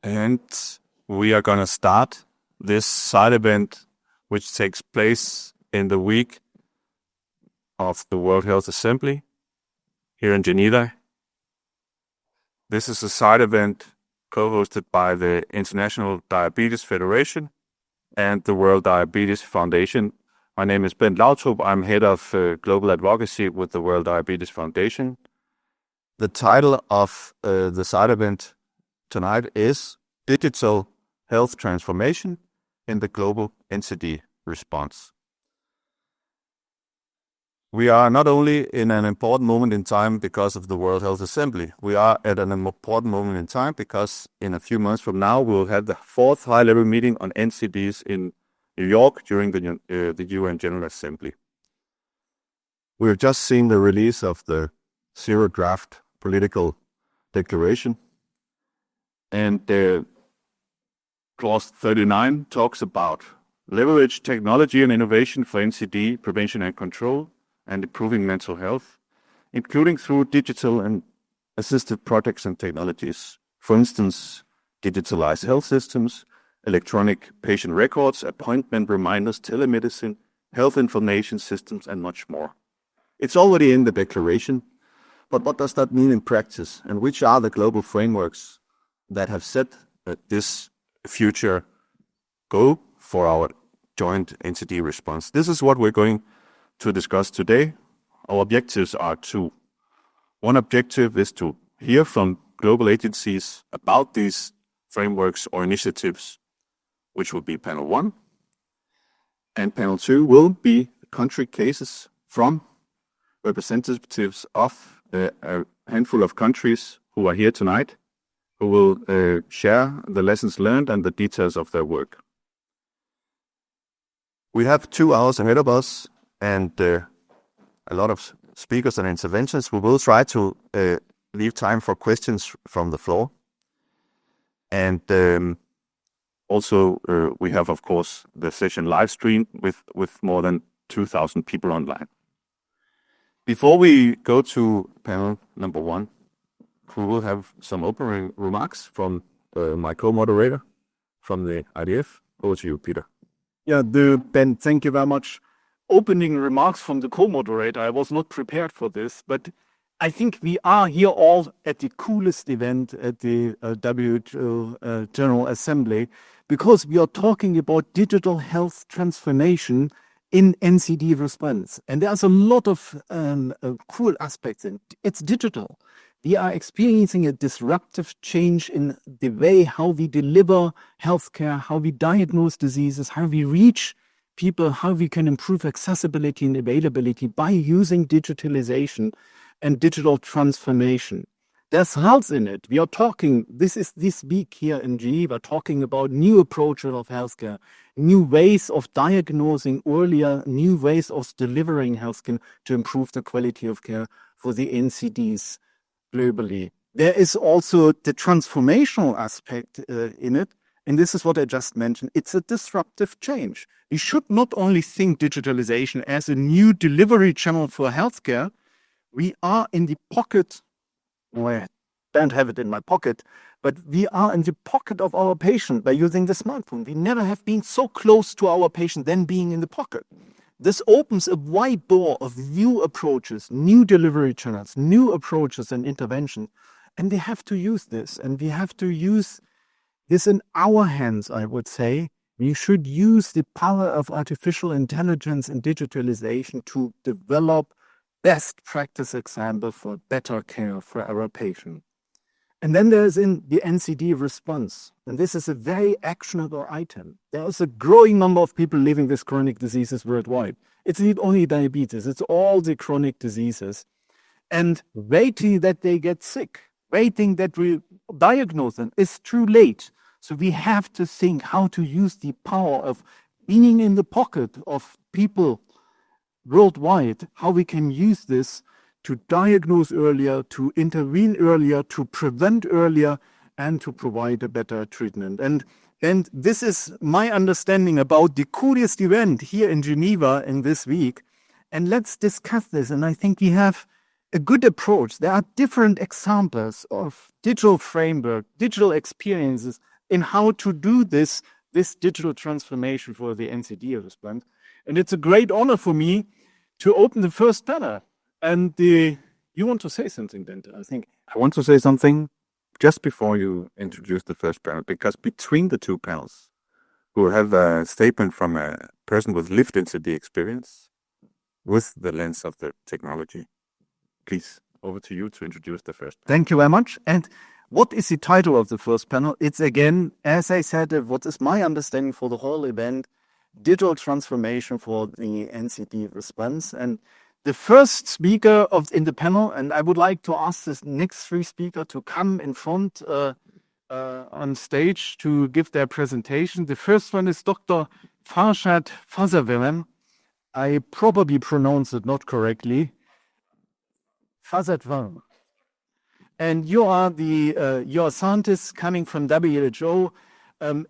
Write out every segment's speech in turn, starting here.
And we are going to start this side event, which takes place in the week of the World Health Assembly here in Geneva. This is a side event co-hosted by the International Diabetes Federation and the World Diabetes Foundation. My name is Ben Lautrup. I'm head of global advocacy with the World Diabetes Foundation. The title of the side event tonight is Digital Health Transformation in the Global NCD Response. We are not only in an important moment in time because of the World Health Assembly, we are at an important moment in time because in a few months from now, we will have the fourth high-level meeting on NCDs in New York during the UN General Assembly. We've just seen the release of the Zero Draft Political Declaration, and Clause 39 talks about leverage technology and innovation for NCD prevention and control, and improving mental health, including through digital and assistive projects and technologies. For instance, digitalized health systems, electronic patient records, appointment reminders, telemedicine, health information systems, and much more. It's already in the declaration, but what does that mean in practice? And which are the global frameworks that have set this future goal for our joint NCD response? This is what we're going to discuss today. Our objectives are two. One objective is to hear from global agencies about these frameworks or initiatives, which will be panel 1. And panel 2 will be country cases from representatives of a handful of countries who are here tonight, who will share the lessons learned and the details of their work. We have 2 hours ahead of us, and a lot of speakers and interventions. We will try to leave time for questions from the floor. And also we have, of course, the session live streamed with more than 2,000 people online. Before we go to panel number 1, we will have some opening remarks from my co-moderator from the IDF. Over to you, Peter. Yeah, Ben, thank you very much. Opening remarks from the co-moderator. I was not prepared for this, but I think we are here all at the coolest event at the WHO General Assembly, because we are talking about digital health transformation in NCD response. And there's a lot of cool aspects in it. It's digital. We are experiencing a disruptive change in the way how we deliver healthcare, how we diagnose diseases, how we reach people, how we can improve accessibility and availability by using digitalization and digital transformation. There's health in it. We are talking, this week here in Geneva, talking about new approaches of healthcare, new ways of diagnosing earlier, new ways of delivering healthcare to improve the quality of care for the NCDs globally. There is also the transformational aspect in it. And this is what I just mentioned. It's a disruptive change. We should not only think digitalization as a new delivery channel for healthcare. We are in the pocket, well, I don't have it in my pocket, but we are in the pocket of our patient by using the smartphone. We never have been so close to our patient than being in the pocket. This opens a wide door of new approaches, new delivery channels, new approaches and interventions. And we have to use this, and we have to use this in our hands, I would say. We should use the power of artificial intelligence and digitalization to develop best practice examples for better care for our patient. And then there's in the NCD response. And this is a very actionable item. There is a growing number of people living with chronic diseases worldwide. It's not only diabetes, it's all the chronic diseases. And waiting that they get sick, waiting that we diagnose them is too late. So we have to think how to use the power of being in the pocket of people worldwide, how we can use this to diagnose earlier, to intervene earlier, to prevent earlier, and to provide a better treatment. And this is my understanding about the coolest event here in Geneva in this week. And let's discuss this. And I think we have a good approach. There are different examples of digital framework, digital experiences in how to do this digital transformation for the NCD response. And it's a great honor for me to open the first panel. And you want to say something, Bente? I think I want to say something just before you introduce the first panel, because between the two panels, we'll have a statement from a person with lived NCD experience with the lens of the technology. Please, over to you to introduce the first panel. Thank you very much. And what is the title of the first panel? It's again, as I said, what is my understanding for the whole event, digital transformation for the NCD response. And the first speaker in the panel, and I would like to ask this next three speakers to come in front on stage to give their presentation. The first one is Dr. Farshad Farzadfar. I probably pronounced it not correctly. Farzadfar. And you are you're a scientist coming from WHO.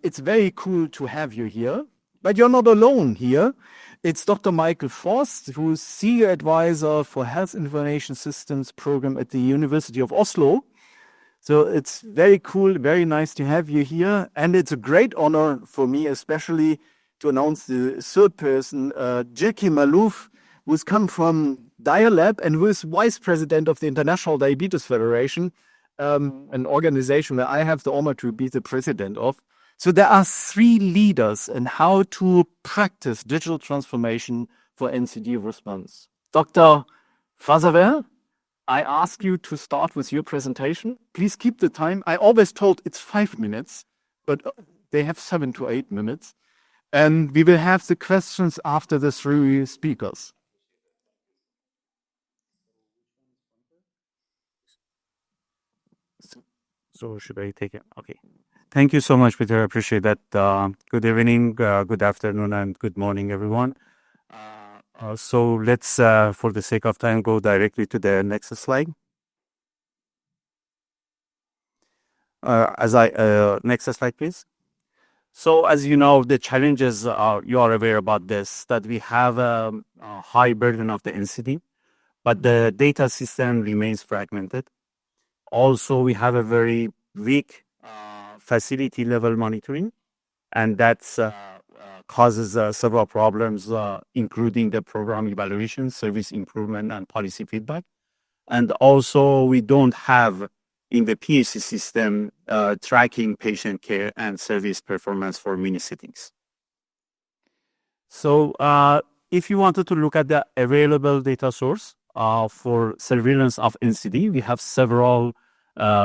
It's very cool to have you here, but you're not alone here. It's Dr. Michael Forst, who's Senior Advisor for Health Information Systems Program at the University of Oslo. So it's very cool, very nice to have you here. And it's a great honor for me, especially to announce the third person, Jackie Maalouf, who's come from DiaLeb and who is Vice President of the International Diabetes Federation, an organization that I have the honor to be the president of. So there are three leaders in how to practice digital transformation for NCD response. Dr. Farzadfar, I ask you to start with your presentation. Please keep the time. I always told it's 5 minutes, but they have 7 to 8 minutes. And we will have the questions after the three speakers. So should I take it? Okay. Thank you so much, Peter. I appreciate that. Good evening, good afternoon, and good morning, everyone. So let's, for the sake of time, go directly to the next slide. Next slide, please. So as you know, the challenges you are aware about this, that we have a high burden of the NCD, but the data system remains fragmented. Also, we have a very weak facility level monitoring, and that causes several problems, including the program evaluation, service improvement, and policy feedback. And also, we don't have in the PHC system tracking patient care and service performance for mini settings. So if you wanted to look at the available data source for surveillance of NCD, we have several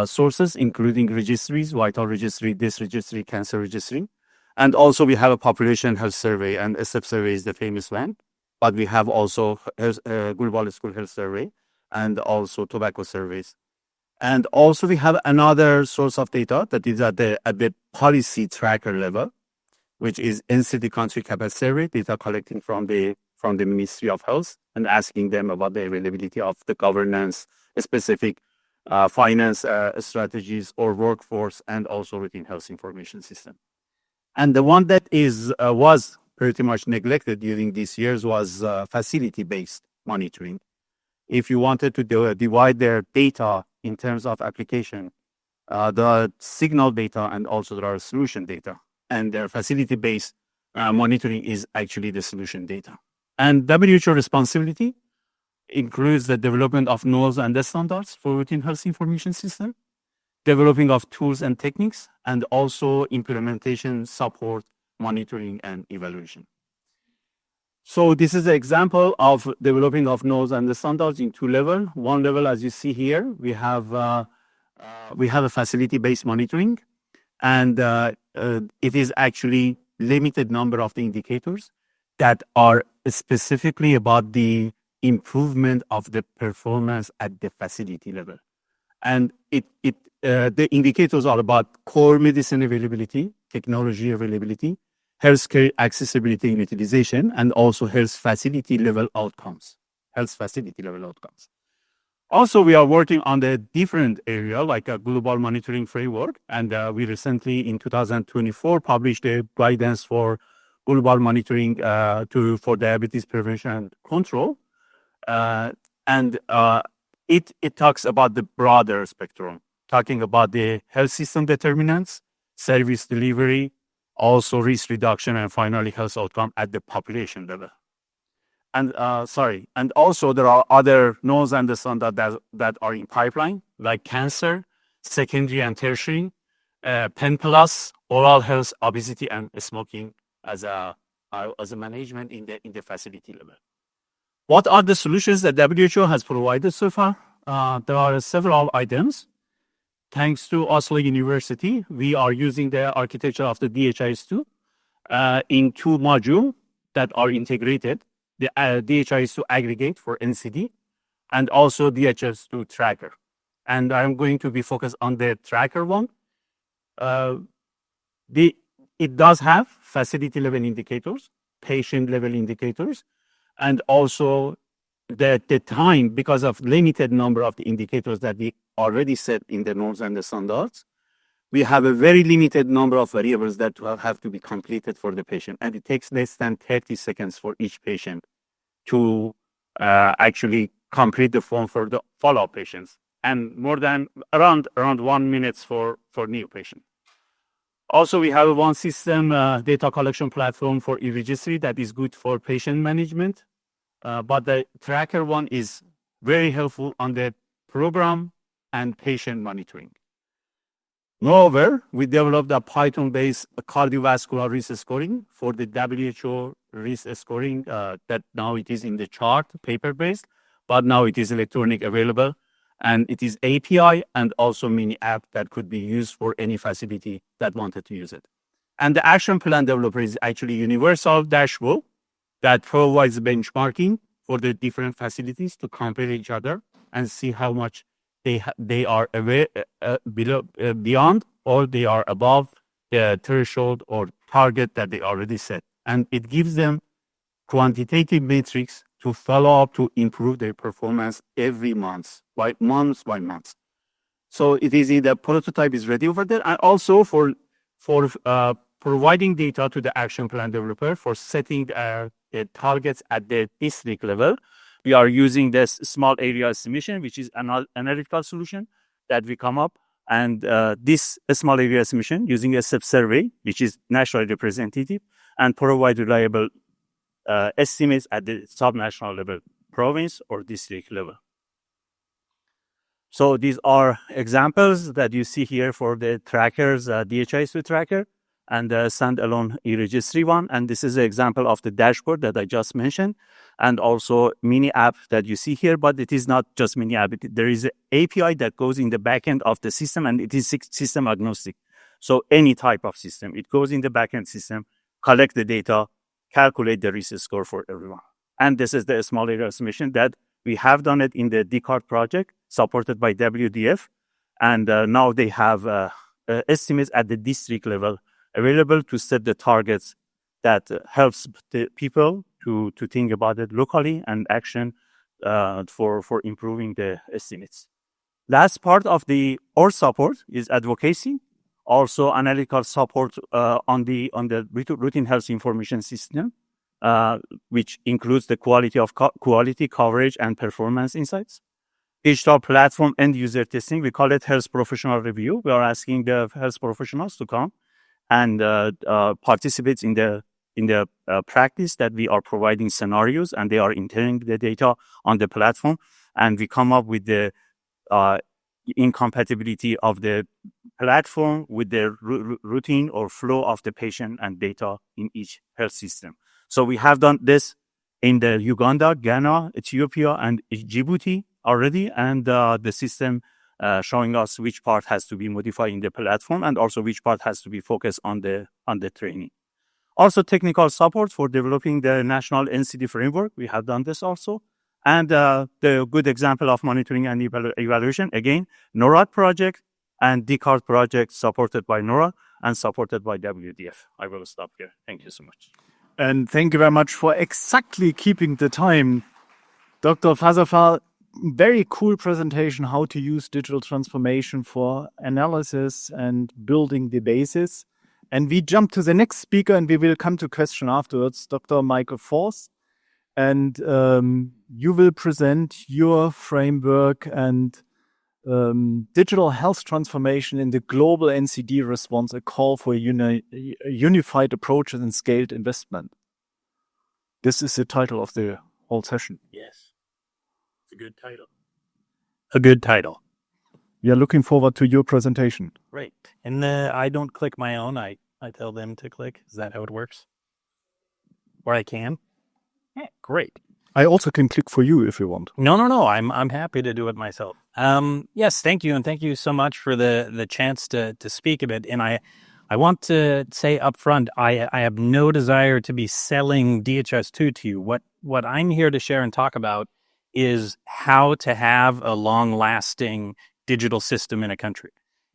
sources, including registries, Vital Registry, DIS Registry, Cancer Registry. And also we have a population health survey, and SF survey is the famous one. But we have also Global School Health Survey and also tobacco surveys. And also we have another source of data that is at the policy tracker level, which is NCD country capacity survey, data collecting from the Ministry of Health and asking them about the availability of the governance, specific finance strategies or workforce, and also routine health information system. And the one that was pretty much neglected during these years was facility-based monitoring. If you wanted to divide their data in terms of application, the signal data and also there are solution data, and their facility-based monitoring is actually the solution data. And WHO responsibility includes the development of norms and the standards for routine health information system, developing of tools and techniques, and also implementation, support, monitoring, and evaluation. So this is an example of developing of norms and the standards in two levels. One level, as you see here, we have a facility-based monitoring, and it is actually limited number of the indicators that are specifically about the improvement of the performance at the facility level. And the indicators are about core medicine availability, technology availability, healthcare accessibility and utilization, and also health facility level outcomes. Also, we are working on the different area, like a global monitoring framework. And we recently, in 2024, published a guidance for global monitoring for diabetes prevention and control. And it talks about the broader spectrum, talking about the health system determinants, service delivery, also risk reduction, and finally health outcome at the population level. And and also there are other nodes and the standard that are in pipeline, like cancer, secondary and tertiary, pen plus, oral health, obesity, and smoking as a management in the facility level. What are the solutions that WHO has provided so far? There are several items. Thanks to Oslo University, we are using the architecture of the DHIS2 in 2 modules that are integrated. The DHIS2 aggregate for NCD and also DHIS2 tracker. And I'm going to be focused on the tracker one. It does have facility level indicators, patient level indicators, and also the time, because of limited number of the indicators that we already set in the norms and the standards, we have a very limited number of variables that have to be completed for the patient. And it takes less than 30 seconds for each patient to actually complete the form for the follow-up patients, and more than around 1 minute for new patients. Also, we have one system data collection platform for e-registry that is good for patient management, but the tracker one is very helpful on the program and patient monitoring. Moreover, we developed a Python-based cardiovascular risk scoring for the WHO risk scoring that now it is in the chart, paper-based, but now it is electronic available, and it is API and also mini app that could be used for any facility that wanted to use it. And the action plan developer is actually universal dashboard that provides benchmarking for the different facilities to compare each other and see how much they are aware, beyond, or they are above the threshold or target that they already set. And it gives them quantitative metrics to follow up to improve their performance every month by month. So it is the prototype is ready over there, and also for providing data to the action plan developer for setting the targets at the district level. We are using this small area estimation, which is an analytical solution that we come up. And this small area estimation using a sub-survey, which is nationally representative, and provide reliable estimates at the sub-national level, province or district level. So these are examples that you see here for the trackers, DHIS2 tracker, and the standalone e-registry one. And this is an example of the dashboard that I just mentioned, and also mini app that you see here. But it is not just mini app. There is an API that goes in the backend of the system, and it is system agnostic. So any type of system, it goes in the backend system, collect the data, calculate the risk score for everyone. And this is the small area estimation that we have done it in the DCART project supported by WDF. And now they have estimates at the district level available to set the targets that helps the people to think about it locally and action for improving the estimates. Last part of our support is advocacy, also analytical support on the routine health information system, which includes the quality coverage and performance insights. Digital platform end user testing, we call it health professional review. We are asking the health professionals to come and participate in the practice that we are providing scenarios, and they are entering the data on the platform, and we come up with the incompatibility of the platform with the routine or flow of the patient and data in each health system. So we have done this in the Uganda, Ghana, Ethiopia, and Djibouti already, and the system showing us which part has to be modified in the platform and also which part has to be focused on the training. Also, technical support for developing the national NCD framework. We have done this also. And the good example of monitoring and evaluation, again, NORAD project and DCART project supported by NORAD and supported by WDF. I will stop here. Thank you so much. And thank you very much for exactly keeping the time. Dr. Farzadfar, very cool presentation how to use digital transformation for analysis and building the basis. And we jump to the next speaker, and we will come to question afterwards, Dr. Michael Force. and you will present your framework and digital health transformation in the global NCD response, a call for unified approaches and scaled investment. This is the title of the whole session. Yes. It's a good title. A good title. We are looking forward to your presentation. Great. And I don't click my own. I tell them to click. Is that how it works? Or I can? Yeah, great. I also can click for you if you want. No. I'm happy to do it myself. Yes, thank you, and thank you so much for the chance to speak a bit. And I want to say up front, I have no desire to be selling DHIS2 to you. What I'm here to share and talk about is how to have a long-lasting digital system in a country.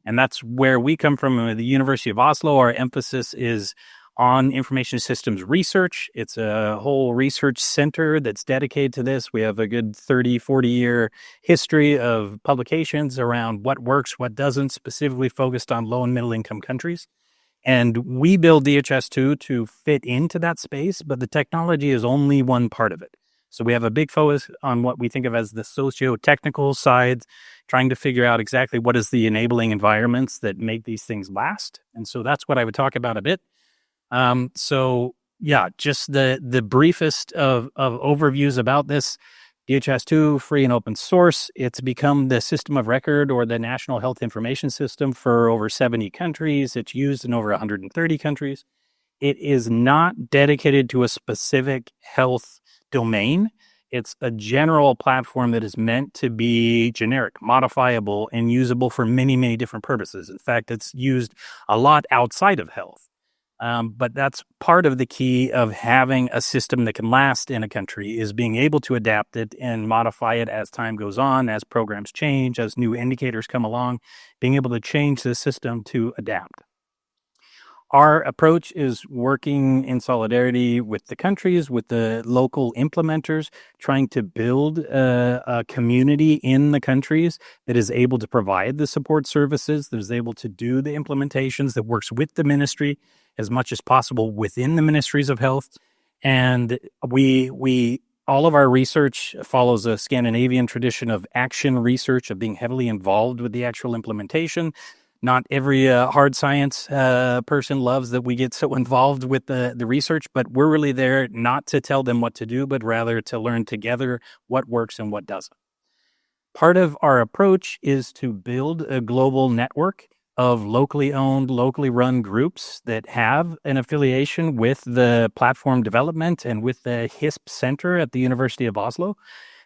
And that's where we come from at the University of Oslo. Our emphasis is on information systems research. It's a whole research center that's dedicated to this. We have a good 30, 40-year history of publications around what works, what doesn't, specifically focused on low and middle income countries. And we build DHIS2 to fit into that space, but the technology is only one part of it. So we have a big focus on what we think of as the socio-technical side, trying to figure out exactly what is the enabling environments that make these things last. And so that's what I would talk about a bit. So yeah, just the briefest of overviews about this. DHIS2, free and open source. It's become the system of record or the National Health Information System for over 70 countries. It's used in over 130 countries. It is not dedicated to a specific health domain. It's a general platform that is meant to be generic, modifiable, and usable for many, many different purposes. In fact, it's used a lot outside of health. But that's part of the key of having a system that can last in a country is being able to adapt it and modify it as time goes on, as programs change, as new indicators come along, being able to change the system to adapt. Our approach is working in solidarity with the countries, with the local implementers, trying to build a community in the countries that is able to provide the support services, that is able to do the implementations, that works with the ministry as much as possible within the ministries of health. And we all of our research follows a Scandinavian tradition of action research, of being heavily involved with the actual implementation. Not every hard science person loves that we get so involved with the research, but we're really there not to tell them what to do, but rather to learn together what works and what doesn't. Part of our approach is to build a global network of locally owned, locally run groups that have an affiliation with the platform development and with the HISP Center at the University of Oslo.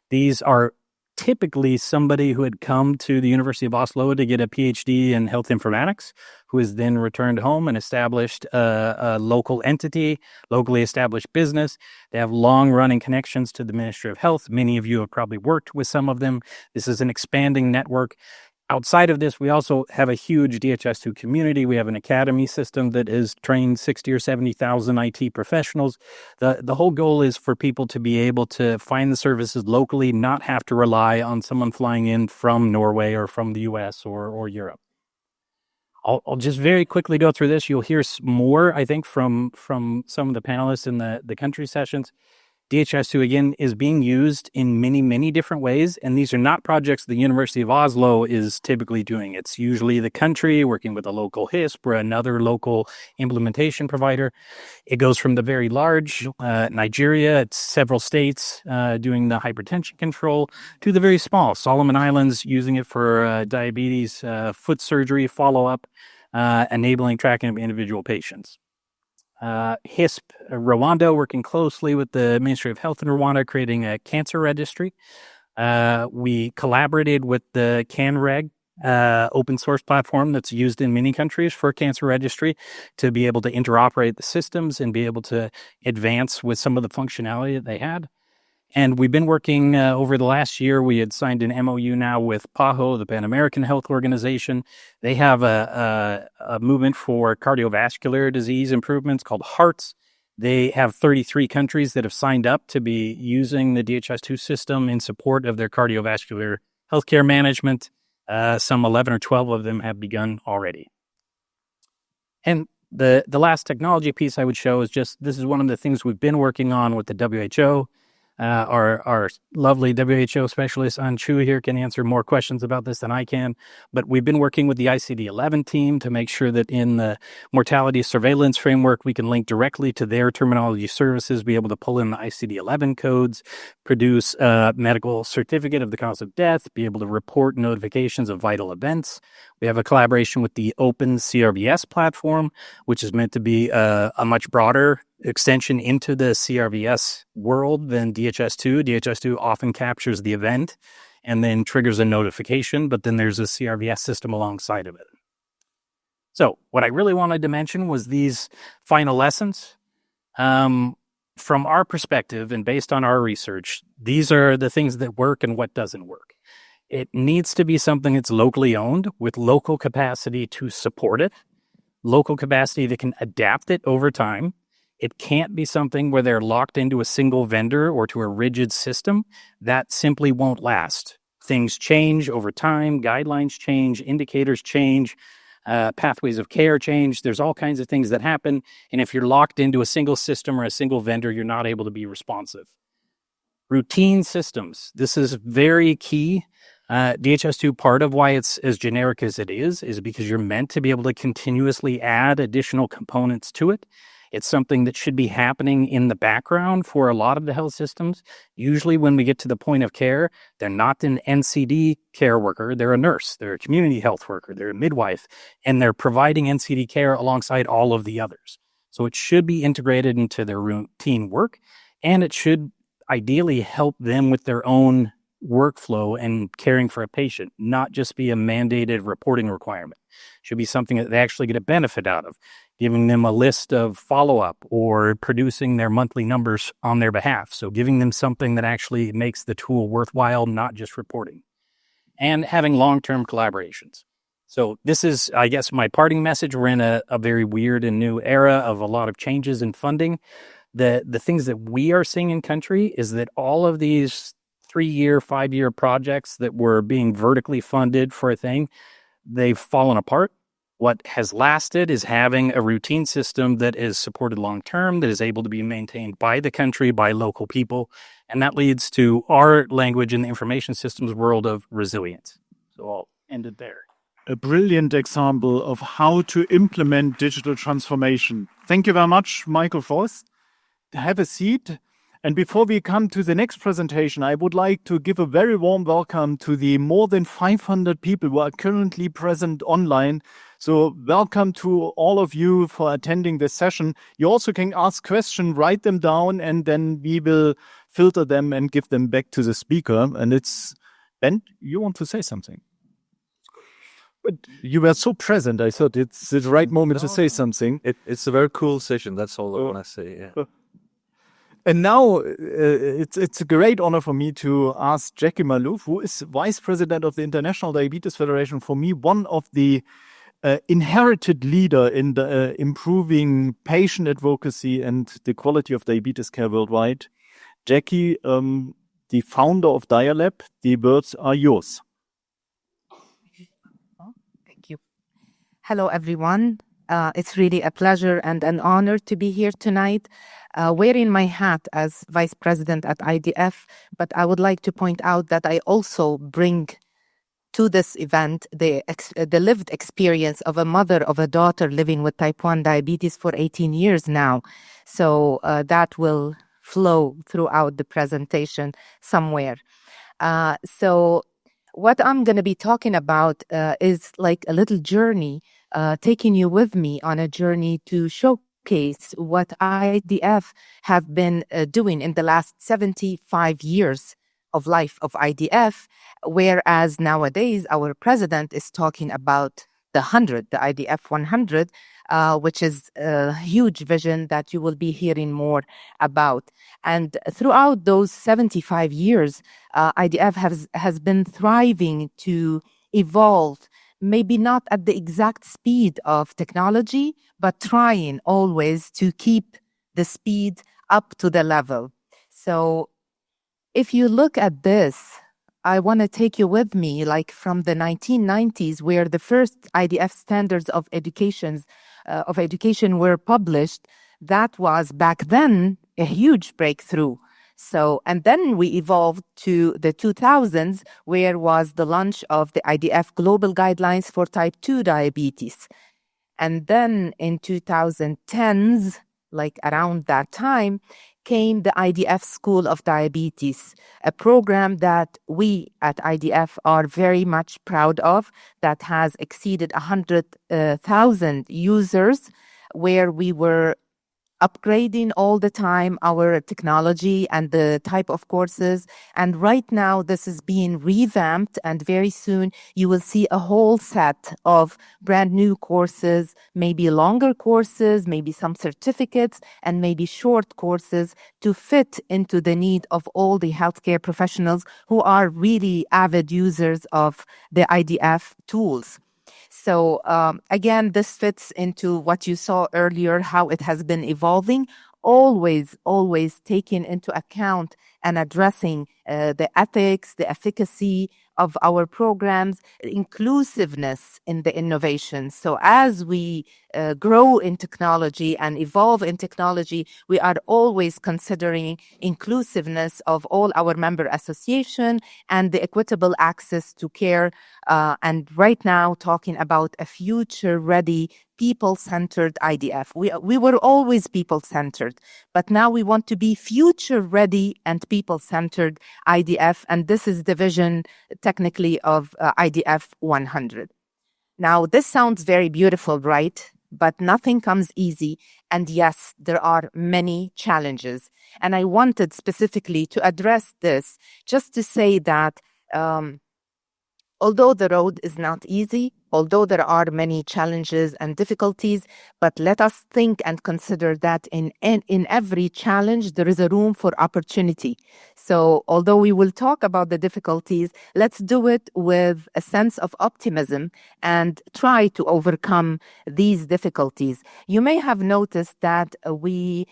These are typically somebody who had come to the University of Oslo to get a PhD in health informatics, who has then returned home and established a local entity, locally established business. They have long-running connections to the Ministry of Health. Many of you have probably worked with some of them. This is an expanding network. Outside of this, we also have a huge DHIS2 community. We have an academy system that has trained 60 or 70,000 IT professionals. The whole goal is for people to be able to find the services locally, not have to rely on someone flying in from Norway or from the US or Europe. I'll just very quickly go through this. You'll hear more, I think, from some of the panelists in the country sessions. DHIS2, again, is being used in many, many different ways, and these are not projects the University of Oslo is typically doing. It's usually the country working with a local HISP or another local implementation provider. It goes from the very large, Nigeria, it's several states doing the hypertension control, to the very small, Solomon Islands using it for diabetes, foot surgery follow-up, enabling tracking of individual patients. HISP Rwanda, working closely with the Ministry of Health in Rwanda, creating a cancer registry. We collaborated with the CanReg open source platform that's used in many countries for cancer registry to be able to interoperate the systems and be able to advance with some of the functionality that they had. And we've been working over the last year. We had signed an MOU now with PAHO, the Pan American Health Organization. They have a movement for cardiovascular disease improvements called HEARTS. They have 33 countries that have signed up to be using the DHIS2 system in support of their cardiovascular healthcare management. Some 11 or 12 of them have begun already. And the last technology piece I would show is just, this is one of the things we've been working on with the WHO. Our lovely WHO specialist Anshu here can answer more questions about this than I can. But we've been working with the ICD-11 team to make sure that in the mortality surveillance framework, we can link directly to their terminology services, be able to pull in the ICD-11 codes, produce a medical certificate of the cause of death, be able to report notifications of vital events. We have a collaboration with the Open CRVS platform, which is meant to be a much broader extension into the CRVS world than DHS2. DHS2 often captures the event and then triggers a notification, but then there's a CRVS system alongside of it. So what I really wanted to mention was these final lessons. From our perspective and based on our research, these are the things that work and what doesn't work. It needs to be something that's locally owned with local capacity to support it, local capacity that can adapt it over time. It can't be something where they're locked into a single vendor or to a rigid system. That simply won't last. Things change over time, guidelines change, indicators change, pathways of care change. There's all kinds of things that happen. And if you're locked into a single system or a single vendor, you're not able to be responsive. Routine systems. This is very key. DHS2, part of why it's as generic as it is because you're meant to be able to continuously add additional components to it. It's something that should be happening in the background for a lot of the health systems. Usually when we get to the point of care, they're not an NCD care worker. They're a nurse. They're a community health worker. They're a midwife. And they're providing NCD care alongside all of the others. So it should be integrated into their routine work. And it should ideally help them with their own workflow and caring for a patient, not just be a mandated reporting requirement. It should be something that they actually get a benefit out of, giving them a list of follow-up or producing their monthly numbers on their behalf. So giving them something that actually makes the tool worthwhile, not just reporting. And having long-term collaborations. So this is, I guess, my parting message. We're in a very weird and new era of a lot of changes in funding. The things that we are seeing in country is that all of these 3-year, 5-year projects that were being vertically funded for a thing, they've fallen apart. What has lasted is having a routine system that is supported long-term, that is able to be maintained by the country, by local people. And that leads to our language in the information systems world of resilience. So I'll end it there. A brilliant example of how to implement digital transformation. Thank you very much, Michael Voss. Have a seat. And before we come to the next presentation, I would like to give a very warm welcome to the more than 500 people who are currently present online. So welcome to all of you for attending this session. You also can ask questions, write them down, and then we will filter them and give them back to the speaker. And it's, Ben, you want to say something? But you were so present, I thought it's the right moment to say something. It's a very cool session, that's all I want to say. Yeah. And now it's a great honor for me to ask Jackie Maalouf, who is Vice President of the International Diabetes Federation, for me, one of the inherited leader in the improving patient advocacy and the quality of diabetes care worldwide. Jackie, the founder of DiaLeb, the words are yours. Thank you. Hello, everyone. It's really a pleasure and an honor to be here tonight, wearing my hat as Vice President at IDF. But I would like to point out that I also bring to this event the lived experience of a mother of a daughter living with type 1 diabetes for 18 years now. So that will flow throughout the presentation somewhere. So what I'm going to be talking about is like a little journey, taking you with me on a journey to showcase what IDF have been doing in the last 75 years of life of IDF, whereas nowadays our president is talking about the IDF 100, which is a huge vision that you will be hearing more about. And throughout those 75 years, IDF has been thriving to evolve, maybe not at the exact speed of technology, but trying always to keep the speed up to the level. So if you look at this, I want to take you with me, like from the 1990s, where the first IDF standards of education were published. That was back then a huge breakthrough. So, and then we evolved to the 2000s, where was the launch of the IDF Global Guidelines for Type 2 Diabetes. And then in 2010s, like around that time, came the IDF School of Diabetes, a program that we at IDF are very much proud of, that has exceeded 100,000 users, where we were upgrading all the time our technology and the type of courses. And right now this is being revamped, and very soon you will see a whole set of brand new courses, maybe longer courses, maybe some certificates, and maybe short courses to fit into the need of all the healthcare professionals who are really avid users of the IDF tools. So again, this fits into what you saw earlier, how it has been evolving, always taking into account and addressing the ethics, the efficacy of our programs, inclusiveness in the innovation. So as we grow in technology and evolve in technology, we are always considering inclusiveness of all our member association and the equitable access to care. And right now, talking about a future-ready, people-centered IDF. We were always people-centered, but now we want to be future-ready and people-centered IDF, and this is the vision technically of IDF 100. Now, this sounds very beautiful, right? But nothing comes easy. And yes, there are many challenges. And I wanted specifically to address this just to say that although the road is not easy, although there are many challenges and difficulties, but let us think and consider that in every challenge, there is a room for opportunity. So although we will talk about the difficulties, let's do it with a sense of optimism and try to overcome these difficulties. You may have noticed that we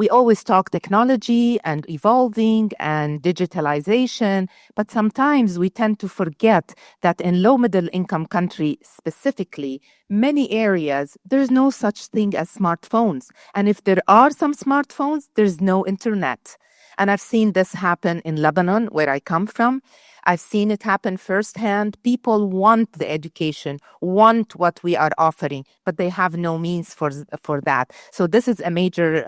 always talk technology and evolving and digitalization, but sometimes we tend to forget that in low middle income country specifically, many areas, there's no such thing as smartphones. And if there are some smartphones, there's no internet. And I've seen this happen in Lebanon, where I come from. I've seen it happen firsthand. People want the education, want what we are offering, but they have no means for that. So this is a major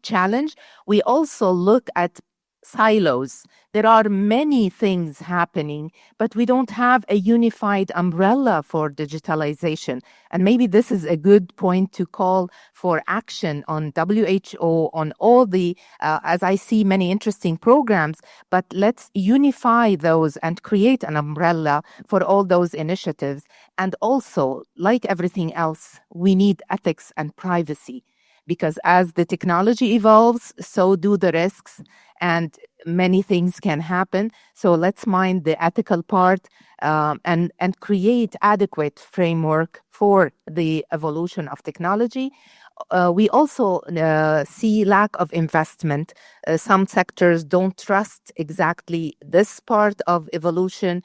challenge. We also look at silos. There are many things happening, but we don't have a unified umbrella for digitalization. And maybe this is a good point to call for action on WHO, on all the, as I see many interesting programs, but let's unify those and create an umbrella for all those initiatives. And also, like everything else, we need ethics and privacy. Because as the technology evolves, so do the risks, and many things can happen. So let's mind the ethical part and create adequate framework for the evolution of technology. We also see lack of investment. Some sectors don't trust exactly this part of evolution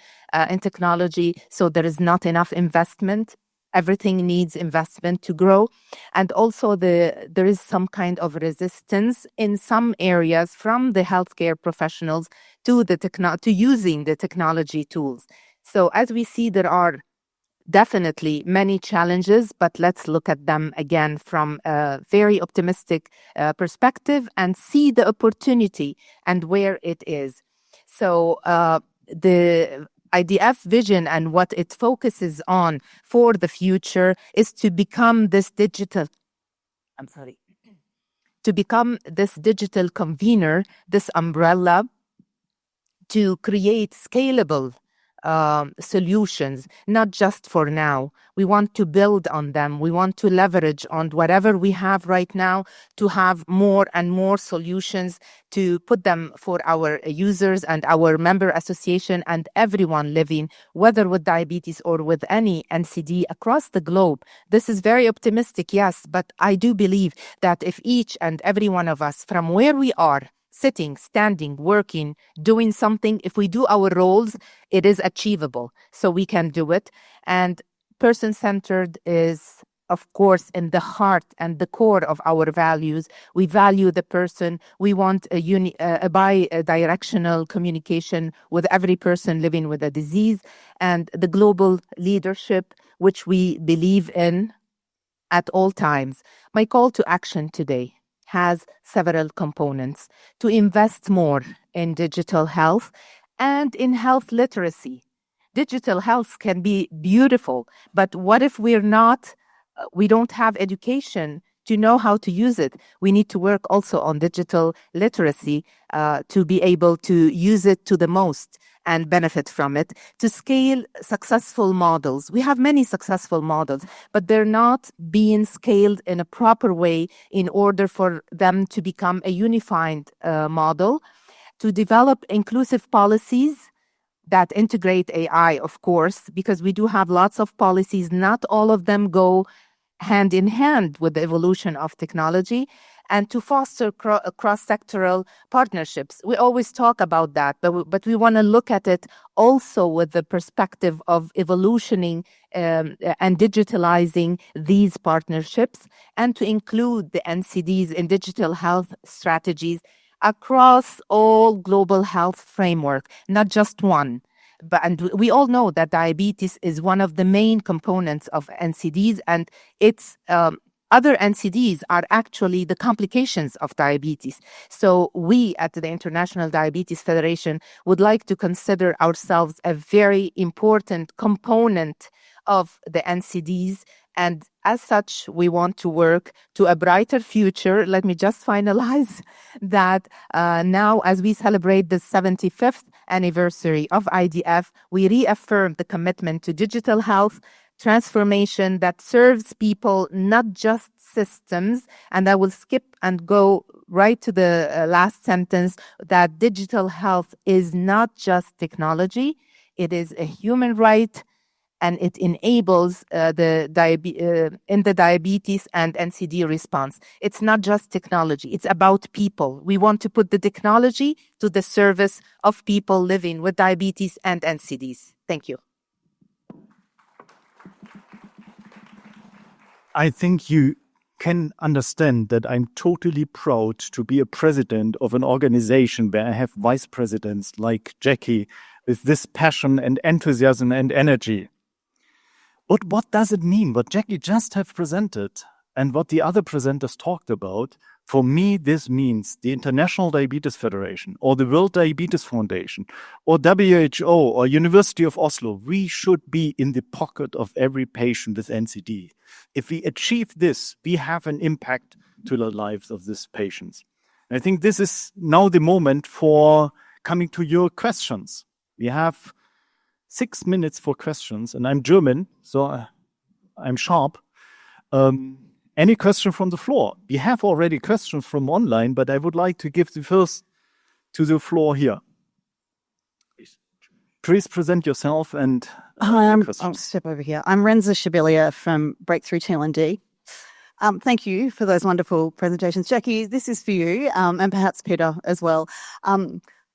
in technology, so there is not enough investment. Everything needs investment to grow. And also there is some kind of resistance in some areas from the healthcare professionals to using the technology tools. So as we see, there are definitely many challenges, but let's look at them again from a very optimistic perspective and see the opportunity and where it is. So the IDF vision and what it focuses on for the future is to become this digital convener, this umbrella to create scalable solutions, not just for now. We want to build on them. We want to leverage on whatever we have right now to have more and more solutions to put them for our users and our member association and everyone living, whether with diabetes or with any NCD across the globe. This is very optimistic, yes, but I do believe that if each and every one of us, from where we are, sitting, standing, working, doing something, if we do our roles, it is achievable. So we can do it. And person-centered is of course, in the heart and the core of our values. We value the person. We want a bi-directional communication with every person living with a disease, and the global leadership, which we believe in at all times. My call to action today has several components: to invest more in digital health and in health literacy. Digital health can be beautiful, but what if we don't have education to know how to use it? We need to work also on digital literacy to be able to use it to the most and benefit from it, to scale successful models. We have many successful models, but they're not being scaled in a proper way in order for them to become a unified model, to develop inclusive policies that integrate AI, of course, because we do have lots of policies. Not all of them go hand in hand with the evolution of technology, and to foster cross-sectoral partnerships. We always talk about that, but we want to look at it also with the perspective of evolutioning and digitalizing these partnerships, and to include the NCDs in digital health strategies across all global health framework, not just one. And we all know that diabetes is one of the main components of NCDs, and its other NCDs are actually the complications of diabetes. So we at the International Diabetes Federation would like to consider ourselves a very important component of the NCDs. And as such, we want to work to a brighter future. Let me just finalize that now, as we celebrate the 75th anniversary of IDF, we reaffirm the commitment to digital health transformation that serves people, not just systems. And I will skip and go right to the last sentence, that digital health is not just technology. It is a human right, and it enables in the diabetes and NCD response. It's not just technology. It's about people. We want to put the technology to the service of people living with diabetes and NCDs. Thank you. I think you can understand that I'm totally proud to be a president of an organization where I have vice presidents like Jackie with this passion and enthusiasm and energy. But what does it mean? What Jackie just have presented and what the other presenters talked about, for me, this means the International Diabetes Federation or the World Diabetes Foundation or WHO or University of Oslo, we should be in the pocket of every patient with NCD. If we achieve this, we have an impact to the lives of these patients. And I think this is now the moment for coming to your questions. We have 6 minutes for questions, and I'm German, so I'm sharp. Any question from the floor? We have already questions from online, but I would like to give the first to the floor here. Please present yourself and Hi, I'll step over here. I'm Renza Shabilia from Breakthrough T&D. Thank you for those wonderful presentations. Jackie, this is for you, and perhaps Peter as well.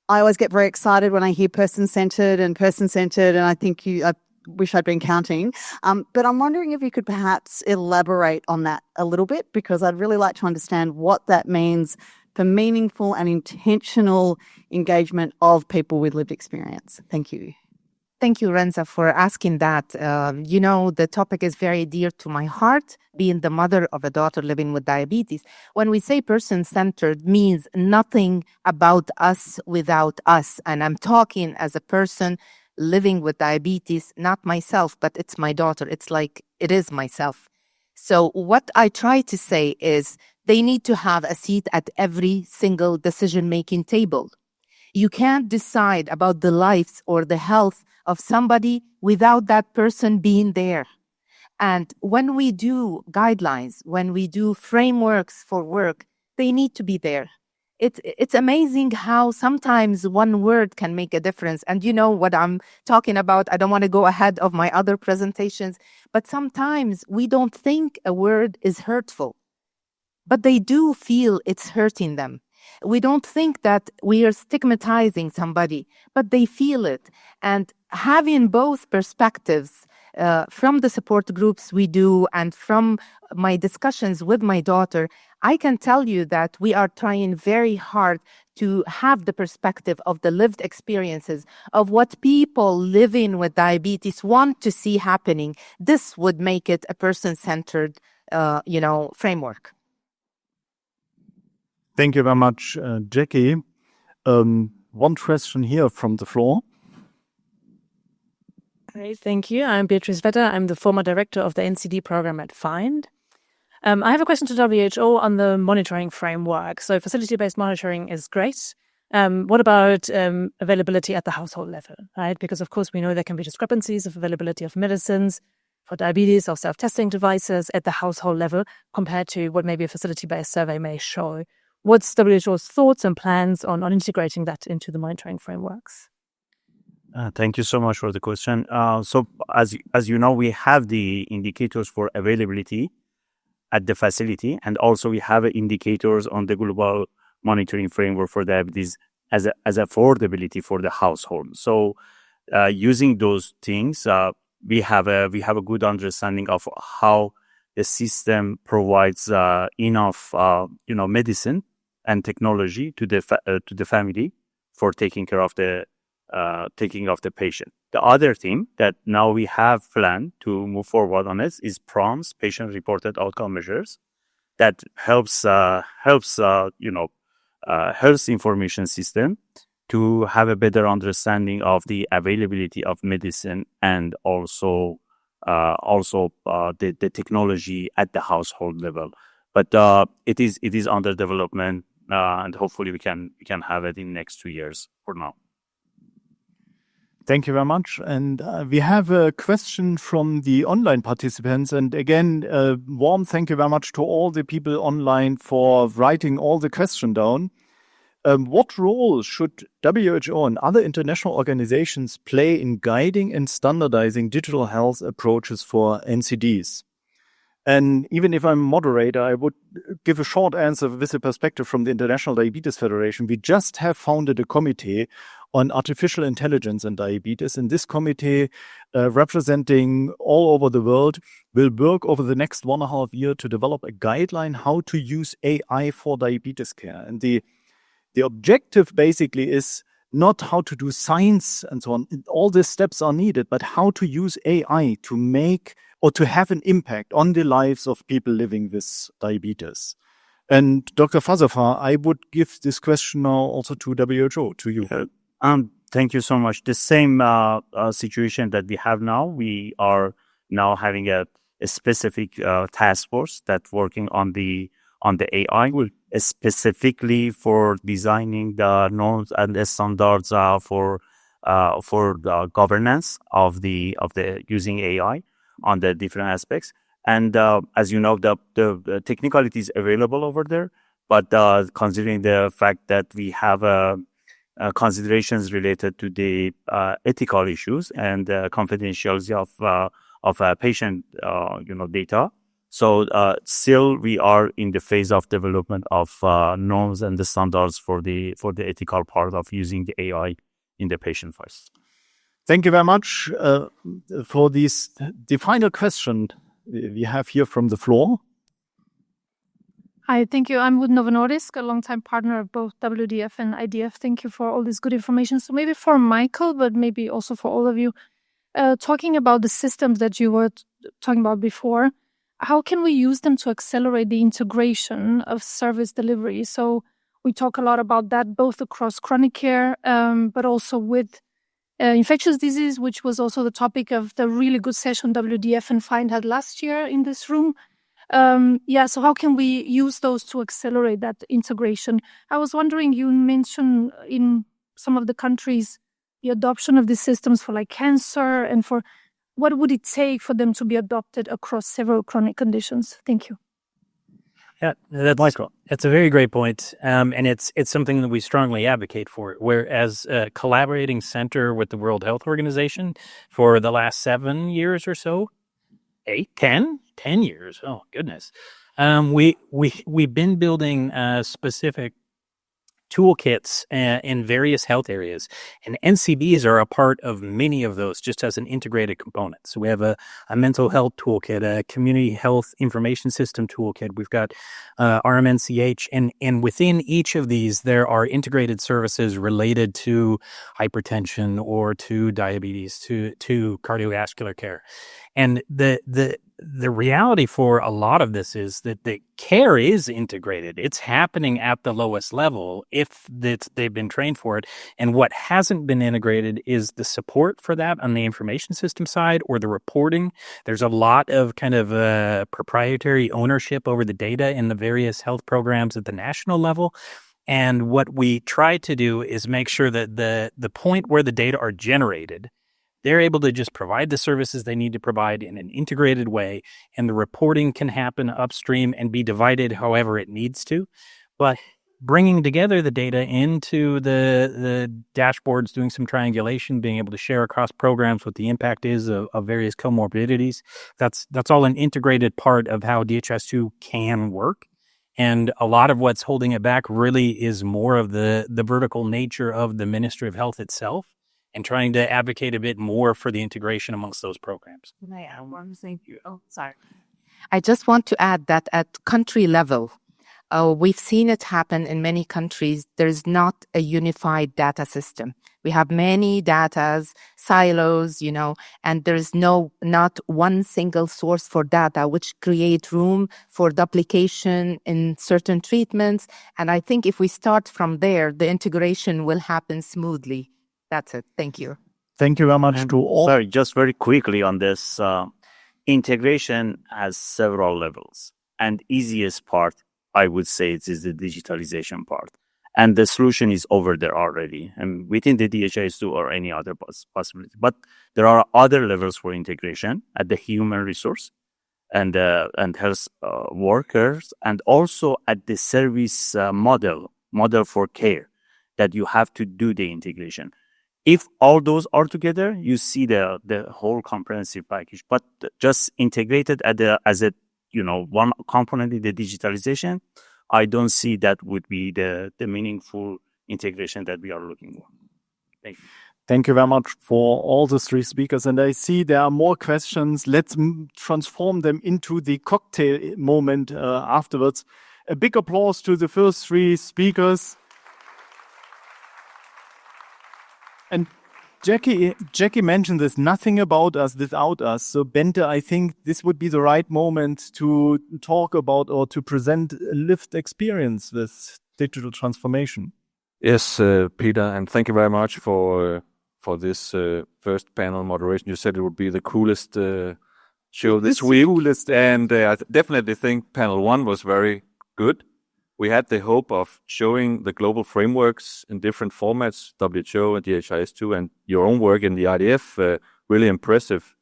I always get very excited when I hear person-centered, and I think I wish I'd been counting. But I'm wondering if you could perhaps elaborate on that a little bit, because I'd really like to understand what that means for meaningful and intentional engagement of people with lived experience. Thank you. Thank you, Renza, for asking that. The topic is very dear to my heart, being the mother of a daughter living with diabetes. When we say person-centered, means nothing about us without us. And I'm talking as a person living with diabetes, not myself, but it's my daughter. It's like it is myself. So what I try to say is they need to have a seat at every single decision-making table. You can't decide about the lives or the health of somebody without that person being there. And when we do guidelines, when we do frameworks for work, they need to be there. It's amazing how sometimes one word can make a difference. And you know what I'm talking about. I don't want to go ahead of my other presentations, but sometimes we don't think a word is hurtful, but they do feel it's hurting them. We don't think that we are stigmatizing somebody, but they feel it. And having both perspectives from the support groups we do and from my discussions with my daughter, I can tell you that we are trying very hard to have the perspective of the lived experiences of what people living with diabetes want to see happening. This would make it a person-centered, framework. Thank you very much, Jackie. One question here from the floor. Great, thank you. I'm Beatrice Vetter. I'm the former director of the NCD program at FIND. I have a question to WHO on the monitoring framework. So facility-based monitoring is great. What about availability at the household level, right? Because of course we know there can be discrepancies of availability of medicines for diabetes or self-testing devices at the household level compared to what maybe a facility-based survey may show. What's WHO's thoughts and plans on integrating that into the monitoring frameworks? Thank you so much for the question. So as you know, we have the indicators for availability at the facility, and also we have indicators on the global monitoring framework for diabetes as affordability for the household. So using those things, we have a good understanding of how the system provides enough medicine and technology to the family for taking care of the patient. The other thing that now we have planned to move forward on this is PROMS, patient-reported outcome measures, that helps health information system to have a better understanding of the availability of medicine and also the technology at the household level. But it is under development, and hopefully we can have it in the next 2 years for now. Thank you very much. And we have a question from the online participants. And again, warm thank you very much to all the people online for writing all the questions down. What role should WHO and other international organizations play in guiding and standardizing digital health approaches for NCDs? And even if I'm moderator, I would give a short answer with a perspective from the International Diabetes Federation. We just have founded a committee on artificial intelligence and diabetes. And this committee, representing all over the world, will work over the next 1.5 years to develop a guideline how to use AI for diabetes care. And the objective basically is not how to do science and so on. All these steps are needed, but how to use AI to make or to have an impact on the lives of people living with diabetes. And Dr. Farzadfar, I would give this question now also to WHO, to you. Thank you so much. The same situation that we have now, we are now having a specific task force that's working on the AI, specifically for designing the norms and the standards for the governance of the using AI on the different aspects. And as you know, the technicality is available over there, but considering the fact that we have considerations related to the ethical issues and confidentiality of patient data. So still we are in the phase of development of norms and the standards for the ethical part of using the AI in the patient first. Thank you very much for this. The final question we have here from the floor. Hi, thank you. I'm with Novo Nordisk, a longtime partner of both WDF and IDF. Thank you for all this good information. So maybe for Michael, but maybe also for all of you, talking about the systems that you were talking about before, how can we use them to accelerate the integration of service delivery? So we talk a lot about that, both across chronic care, but also with infectious disease, which was also the topic of the really good session WDF and FIND had last year in this room. So how can we use those to accelerate that integration? I was wondering, you mentioned in some of the countries the adoption of these systems for like cancer, and for what would it take for them to be adopted across several chronic conditions? Thank you. Yeah, that's a very great point. And it's something that we strongly advocate for. Whereas a collaborating center with the World Health Organization for the last 7 years or so, 10 years. Oh, goodness. We've been building specific toolkits in various health areas. And NCDs are a part of many of those, just as an integrated component. So we have a mental health toolkit, a community health information system toolkit. We've got RMNCH. And within each of these, there are integrated services related to hypertension or to diabetes, to cardiovascular care. And the reality for a lot of this is that the care is integrated. It's happening at the lowest level if they've been trained for it. And what hasn't been integrated is the support for that on the information system side or the reporting. There's a lot of kind of proprietary ownership over the data in the various health programs at the national level. And what we try to do is make sure that the point where the data are generated, they're able to just provide the services they need to provide in an integrated way, and the reporting can happen upstream and be divided however it needs to. But bringing together the data into the dashboards, doing some triangulation, being able to share across programs what the impact is of various comorbidities, that's all an integrated part of how DHIS2 can work. And a lot of what's holding it back really is more of the vertical nature of the Ministry of Health itself, and trying to advocate a bit more for the integration amongst those programs. Can I add one thing? Oh, sorry. I just want to add that at country level, we've seen it happen in many countries. There's not a unified data system. We have many datas, silos, and there's not one single source for data, which create room for duplication in certain treatments. And I think if we start from there, the integration will happen smoothly. That's it. Thank you. Thank you very much to all. Sorry, just very quickly on this. Integration has several levels. And easiest part, I would say, it is the digitalization part. And the solution is over there already, and within the DHIS2 or any other possibility. But there are other levels for integration at the human resource and health workers, and also at the service model for care that you have to do the integration. If all those are together, you see the whole comprehensive package. But just integrated as a one component in the digitalization, I don't see that would be the meaningful integration that we are looking for. Thank you. Thank you very much for all the three speakers. And I see there are more questions. Let's transform them into the cocktail moment afterwards. A big applause to the first three speakers. And Jackie mentioned this, nothing about us without us. So Bente, I think this would be the right moment to talk about or to present a lived experience with digital transformation. Yes, Peter, and thank you very much for this first panel moderation. You said it would be the coolest show this week. Coolest, and I definitely think panel 1 was very good. We had the hope of showing the global frameworks in different formats, WHO and DHIS2, and your own work in the IDF, really impressive.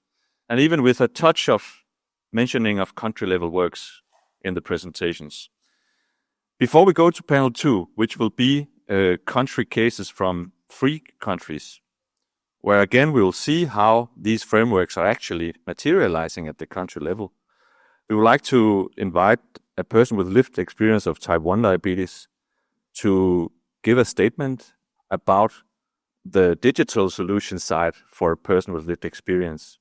And even with a touch of mentioning of country-level works in the presentations. Before we go to panel 2, which will be country cases from 3 countries, where again we will see how these frameworks are actually materializing at the country level, we would like to invite a person with lived experience of type 1 diabetes to give a statement about the digital solution side for a person with lived experience.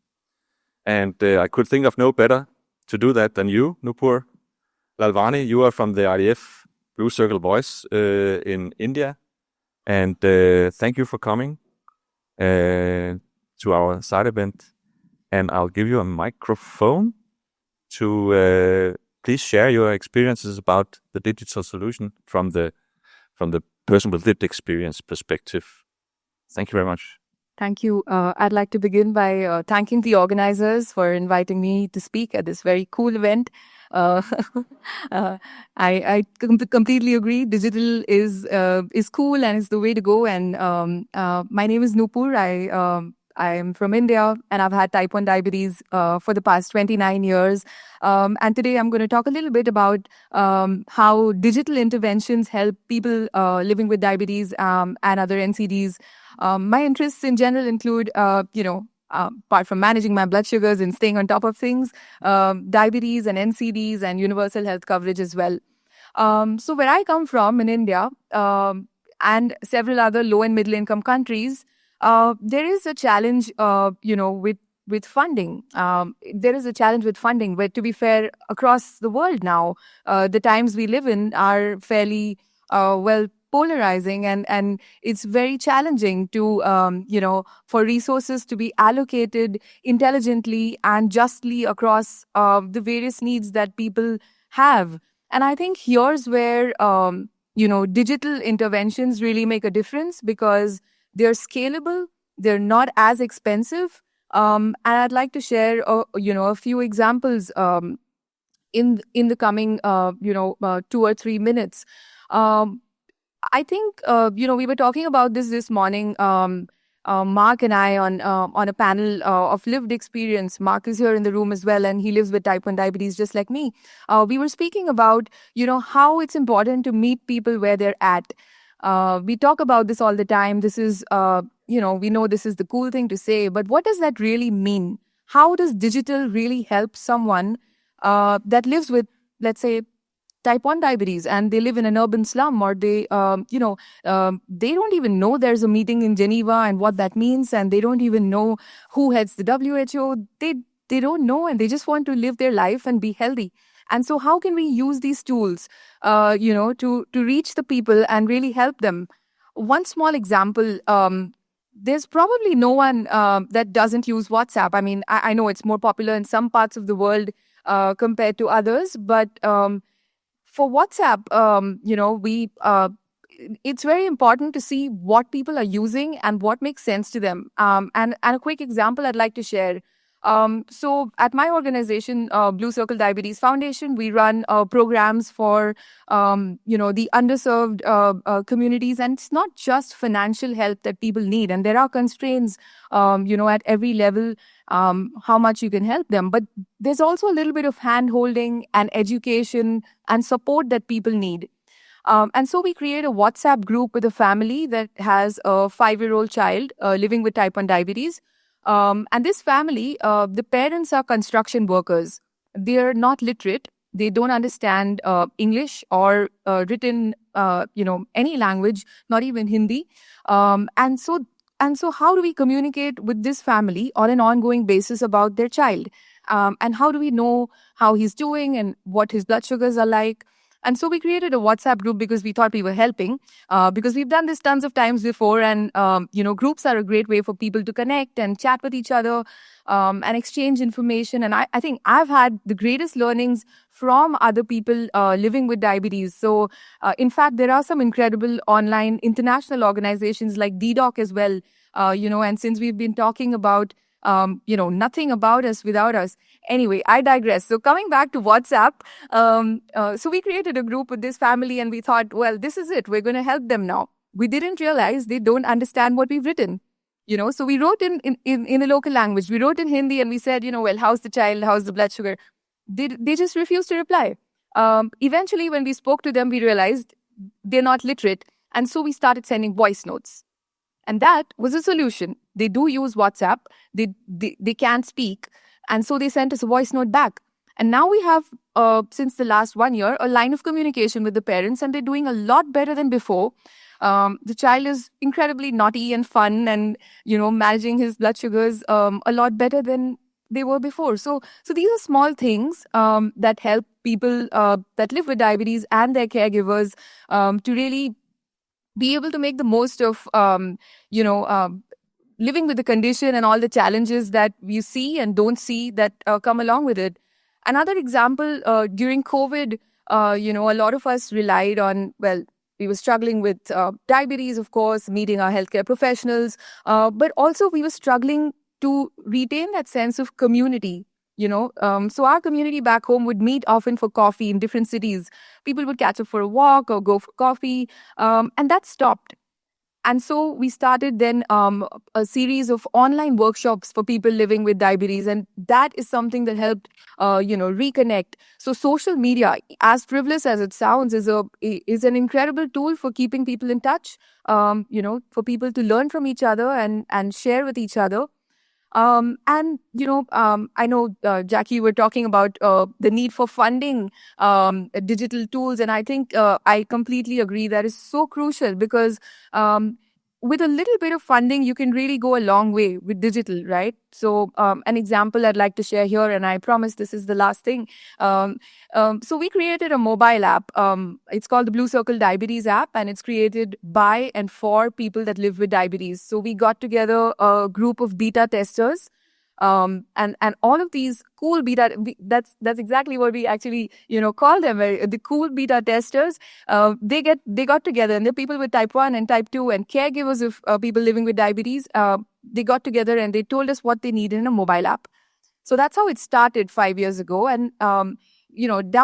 And I could think of no better to do that than you, Nupur Lalvani. You are from the IDF Blue Circle Voice in India. And thank you for coming to our side event. And I'll give you a microphone to please share your experiences about the digital solution from the person with lived experience perspective. Thank you very much. Thank you. I'd like to begin by thanking the organizers for inviting me to speak at this very cool event. I completely agree. Digital is cool and is the way to go. And my name is Nupur. I'm from India, and I've had type 1 diabetes for the past 29 years. And today I'm going to talk a little bit about how digital interventions help people living with diabetes and other NCDs. My interests in general include, apart from managing my blood sugars and staying on top of things, diabetes and NCDs and universal health coverage as well. So where I come from in India, and several other low and middle income countries, there is a challenge, with funding. There is a challenge with funding, but to be fair, across the world now, the times we live in are fairly polarizing, and it's very challenging to for resources to be allocated intelligently and justly across the various needs that people have. And I think here's where digital interventions really make a difference, because they're scalable, they're not as expensive, and I'd like to share a few examples in the coming 2 or 3 minutes. I think, we were talking about this morning, Mark and I, on a panel of lived experience. Mark is here in the room as well, and he lives with type 1 diabetes just like me. We were speaking about, how it's important to meet people where they're at. We talk about this all the time. This is, we know this is the cool thing to say, but what does that really mean? How does digital really help someone that lives with, let's say, type 1 diabetes, and they live in an urban slum, or they don't even know there's a meeting in Geneva and what that means, and they don't even know who heads the WHO. They don't know, and they just want to live their life and be healthy. And so how can we use these tools, to reach the people and really help them? One small example, there's probably no one that doesn't use WhatsApp. I mean, I know it's more popular in some parts of the world compared to others, but for WhatsApp, it's very important to see what people are using and what makes sense to them. And a quick example I'd like to share. So at my organization, Blue Circle Diabetes Foundation, we run programs for, the underserved communities. And it's not just financial help that people need. And there are constraints, at every level, how much you can help them. But there's also a little bit of hand-holding and education and support that people need. And so we create a WhatsApp group with a family that has a 5-year-old child living with type 1 diabetes. And this family, the parents are construction workers. They're not literate. They don't understand English or written, any language, not even Hindi. And so how do we communicate with this family on an ongoing basis about their child? And how do we know how he's doing and what his blood sugars are like? And so we created a WhatsApp group because we thought we were helping, because we've done this tons of times before. And, groups are a great way for people to connect and chat with each other and exchange information. And I think I've had the greatest learnings from other people living with diabetes. So, in fact, there are some incredible online international organizations like DDoC as well, and since we've been talking about nothing about us without us. Anyway, I digress. So coming back to WhatsApp, so we created a group with this family and we thought, well, this is it. We're going to help them now. We didn't realize they don't understand what we've written. So we wrote in a local language. We wrote in Hindi and we said, well, how's the child? How's the blood sugar? They just refused to reply. Eventually, when we spoke to them, we realized they're not literate. And so we started sending voice notes. And that was a solution. They do use WhatsApp. They can't speak. And so they sent us a voice note back. And now we have, since the last 1 year, a line of communication with the parents, and they're doing a lot better than before. The child is incredibly naughty and fun and, managing his blood sugars a lot better than they were before. So these are small things that help people that live with diabetes and their caregivers to really be able to make the most of, living with the condition and all the challenges that you see and don't see that come along with it. Another example, during COVID, a lot of us relied on, we were struggling with diabetes, of course, meeting our healthcare professionals, but also we were struggling to retain that sense of community. So our community back home would meet often for coffee in different cities. People would catch up for a walk or go for coffee, and that stopped. And so we started then a series of online workshops for people living with diabetes, and that is something that helped, reconnect. So social media, as frivolous as it sounds, is an incredible tool for keeping people in touch. For people to learn from each other and share with each other. And, I know, Jackie, you were talking about the need for funding digital tools. And I think I completely agree that is so crucial because with a little bit of funding, you can really go a long way with digital, right? So an example I'd like to share here, and I promise this is the last thing. So we created a mobile app. It's called the Blue Circle Diabetes app, and it's created by and for people that live with diabetes. So we got together a group of beta testers. And all of these cool beta, that's exactly what we actually call them, the cool beta testers. They got together, and the people with type 1 and type 2 and caregivers of people living with diabetes, they got together and they told us what they need in a mobile app. So that's how it started 5 years ago. And down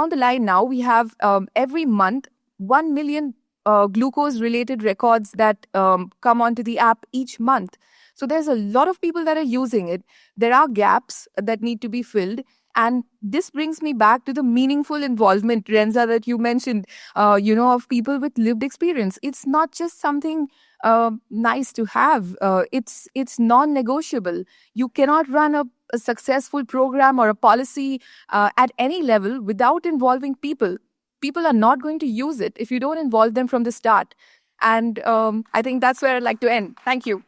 the line now, we have every month 1 million glucose related records that come onto the app each month. So there's a lot of people that are using it. There are gaps that need to be filled. And this brings me back to the meaningful involvement, Renza, that you mentioned, of people with lived experience. It's not just something nice to have. It's non-negotiable. You cannot run a successful program or a policy at any level without involving people. People are not going to use it if you don't involve them from the start. And I think that's where I'd like to end. Thank you.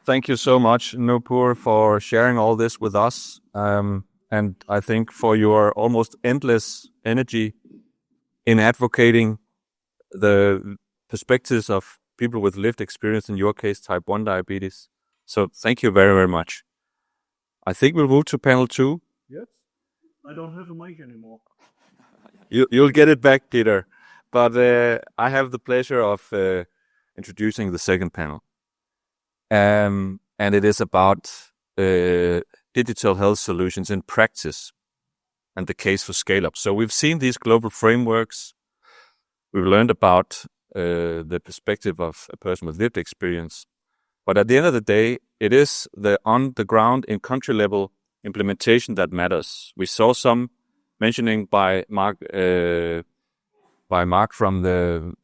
Thank you so much, Nupur, for sharing all this with us. And I think for your almost endless energy in advocating the perspectives of people with lived experience, in your case, type 1 diabetes. So thank you very, very much. I think we'll move to panel 2. Yes. I don't have a mic anymore. You'll get it back, Peter. But I have the pleasure of introducing the second panel. And it is about digital health solutions in practice and the case for scale-up. So we've seen these global frameworks. We've learned about the perspective of a person with lived experience. But at the end of the day, it is the on-the-ground, in country-level implementation that matters. We saw some mentioning by Mark from the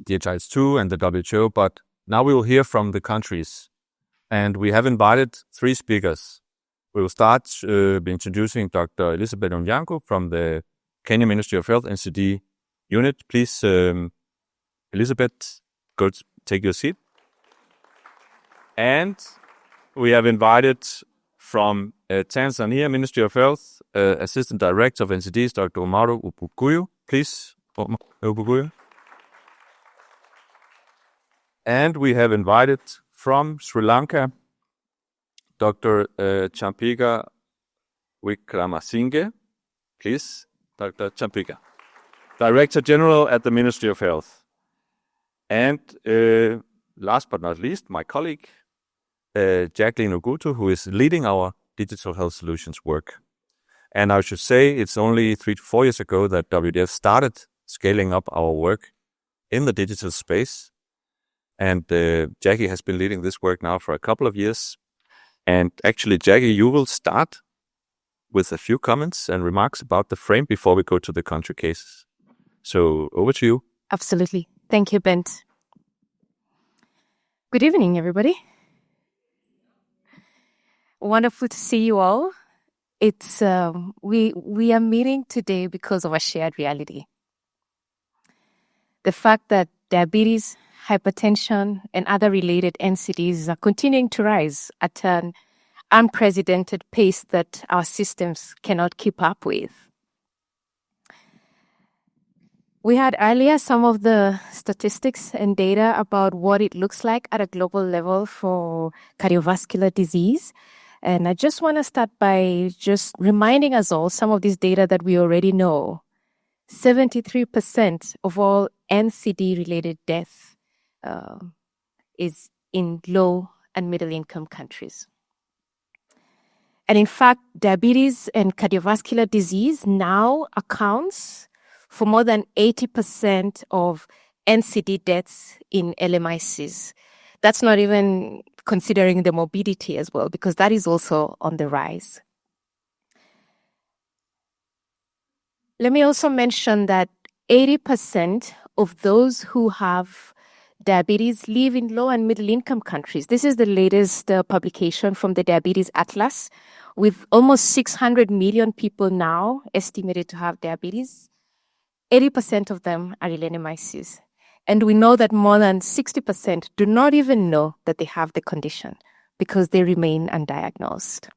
DHIS2 and the WHO, but now we will hear from the countries, and we have invited 3 speakers. We will start by introducing Dr. Elizabeth Onyango from the Kenya Ministry of Health NCD unit. Please, Elizabeth, go take your seat. And we have invited from Tanzania Ministry of Health, Assistant Director of NCDs, Dr. Omaro Ubuguyu. Please, Ubuguyu. And we have invited from Sri Lanka, Dr. Champika Wickramasinghe. Please, Dr. Champika, Director General at the Ministry of Health. And last but not least, my colleague, Jacqueline Ogutu, who is leading our digital health solutions work. And I should say it's only 3 to 4 years ago that WDF started scaling up our work in the digital space. And Jackie has been leading this work now for a couple of years. And actually, Jackie, you will start with a few comments and remarks about the frame before we go to the country cases. So over to you. Absolutely. Thank you, Bent. Good evening, everybody. Wonderful to see you all. It's we are meeting today because of a shared reality. The fact that diabetes, hypertension, and other related NCDs are continuing to rise at an unprecedented pace that our systems cannot keep up with. We had earlier some of the statistics and data about what it looks like at a global level for cardiovascular disease. And I just want to start by just reminding us all some of this data that we already know. 73% of all NCD-related deaths is in low and middle income countries. And in fact, diabetes and cardiovascular disease now accounts for more than 80% of NCD deaths in LMICs. That's not even considering the morbidity as well, because that is also on the rise. Let me also mention that 80% of those who have diabetes live in low and middle income countries. This is the latest publication from the Diabetes Atlas, with almost 600 million people now estimated to have diabetes. 80% of them are in LMICs. And we know that more than 60% do not even know that they have the condition because they remain undiagnosed.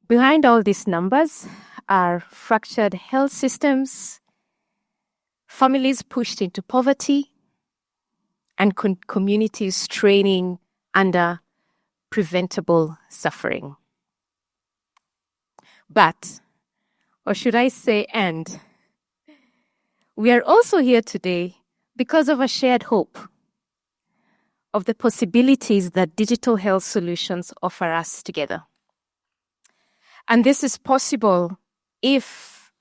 Behind all these numbers are fractured health systems, families pushed into poverty, and communities straining under preventable suffering. But, or should I say and, we are also here today because of a shared hope of the possibilities that digital health solutions offer us together. And this is possible if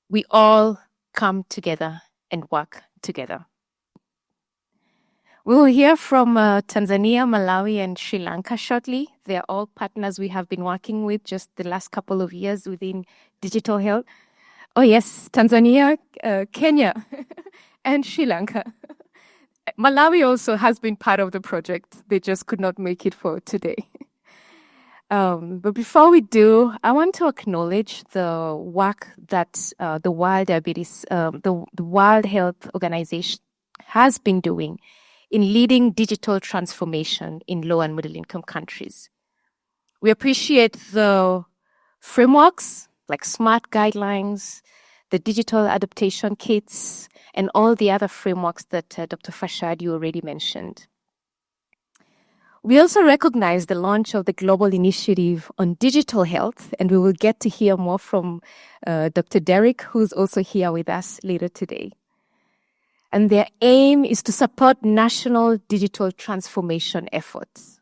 we all come together and work together. We will hear from Tanzania, Malawi, and Sri Lanka shortly. They are all partners we have been working with just the last couple of years within digital health. Oh yes, Tanzania, Kenya, and Sri Lanka. Malawi also has been part of the project. They just could not make it for today. But before we do, I want to acknowledge the work that the World Diabetes, the World Health Organization has been doing in leading digital transformation in low and middle income countries. We appreciate the frameworks like SMART guidelines, the digital adaptation kits, and all the other frameworks that Dr. Farshad, you already mentioned. We also recognize the launch of the Global Initiative on Digital Health, and we will get to hear more from Dr. Derek, who's also here with us later today. And their aim is to support national digital transformation efforts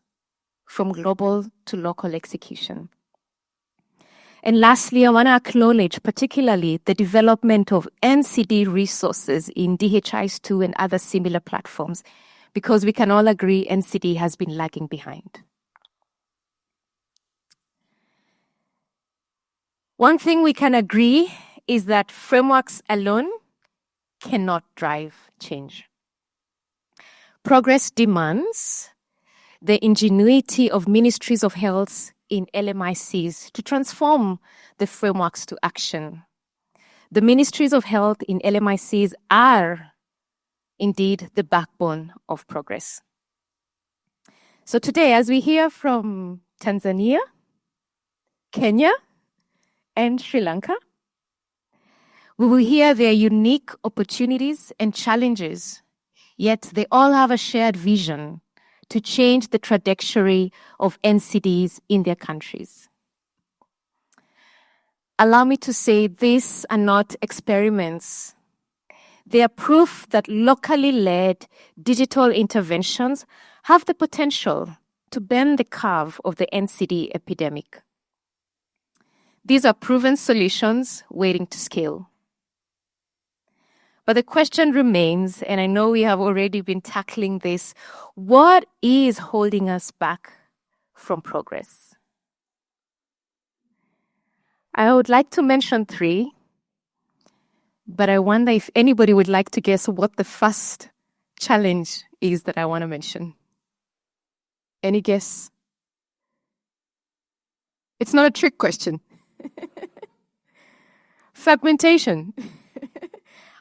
from global to local execution. And lastly, I want to acknowledge particularly the development of NCD resources in DHIS2 and other similar platforms, because we can all agree NCD has been lagging behind. One thing we can agree is that frameworks alone cannot drive change. Progress demands the ingenuity of ministries of health in LMICs to transform the frameworks to action. The ministries of health in LMICs are indeed the backbone of progress. So today, as we hear from Tanzania, Kenya, and Sri Lanka, we will hear their unique opportunities and challenges, yet they all have a shared vision to change the trajectory of NCDs in their countries. Allow me to say these are not experiments. They are proof that locally led digital interventions have the potential to bend the curve of the NCD epidemic. These are proven solutions waiting to scale. But the question remains, and I know we have already been tackling this, what is holding us back from progress? I would like to mention 3, but I wonder if anybody would like to guess what the first challenge is that I want to mention. Any guess? It's not a trick question. Fragmentation.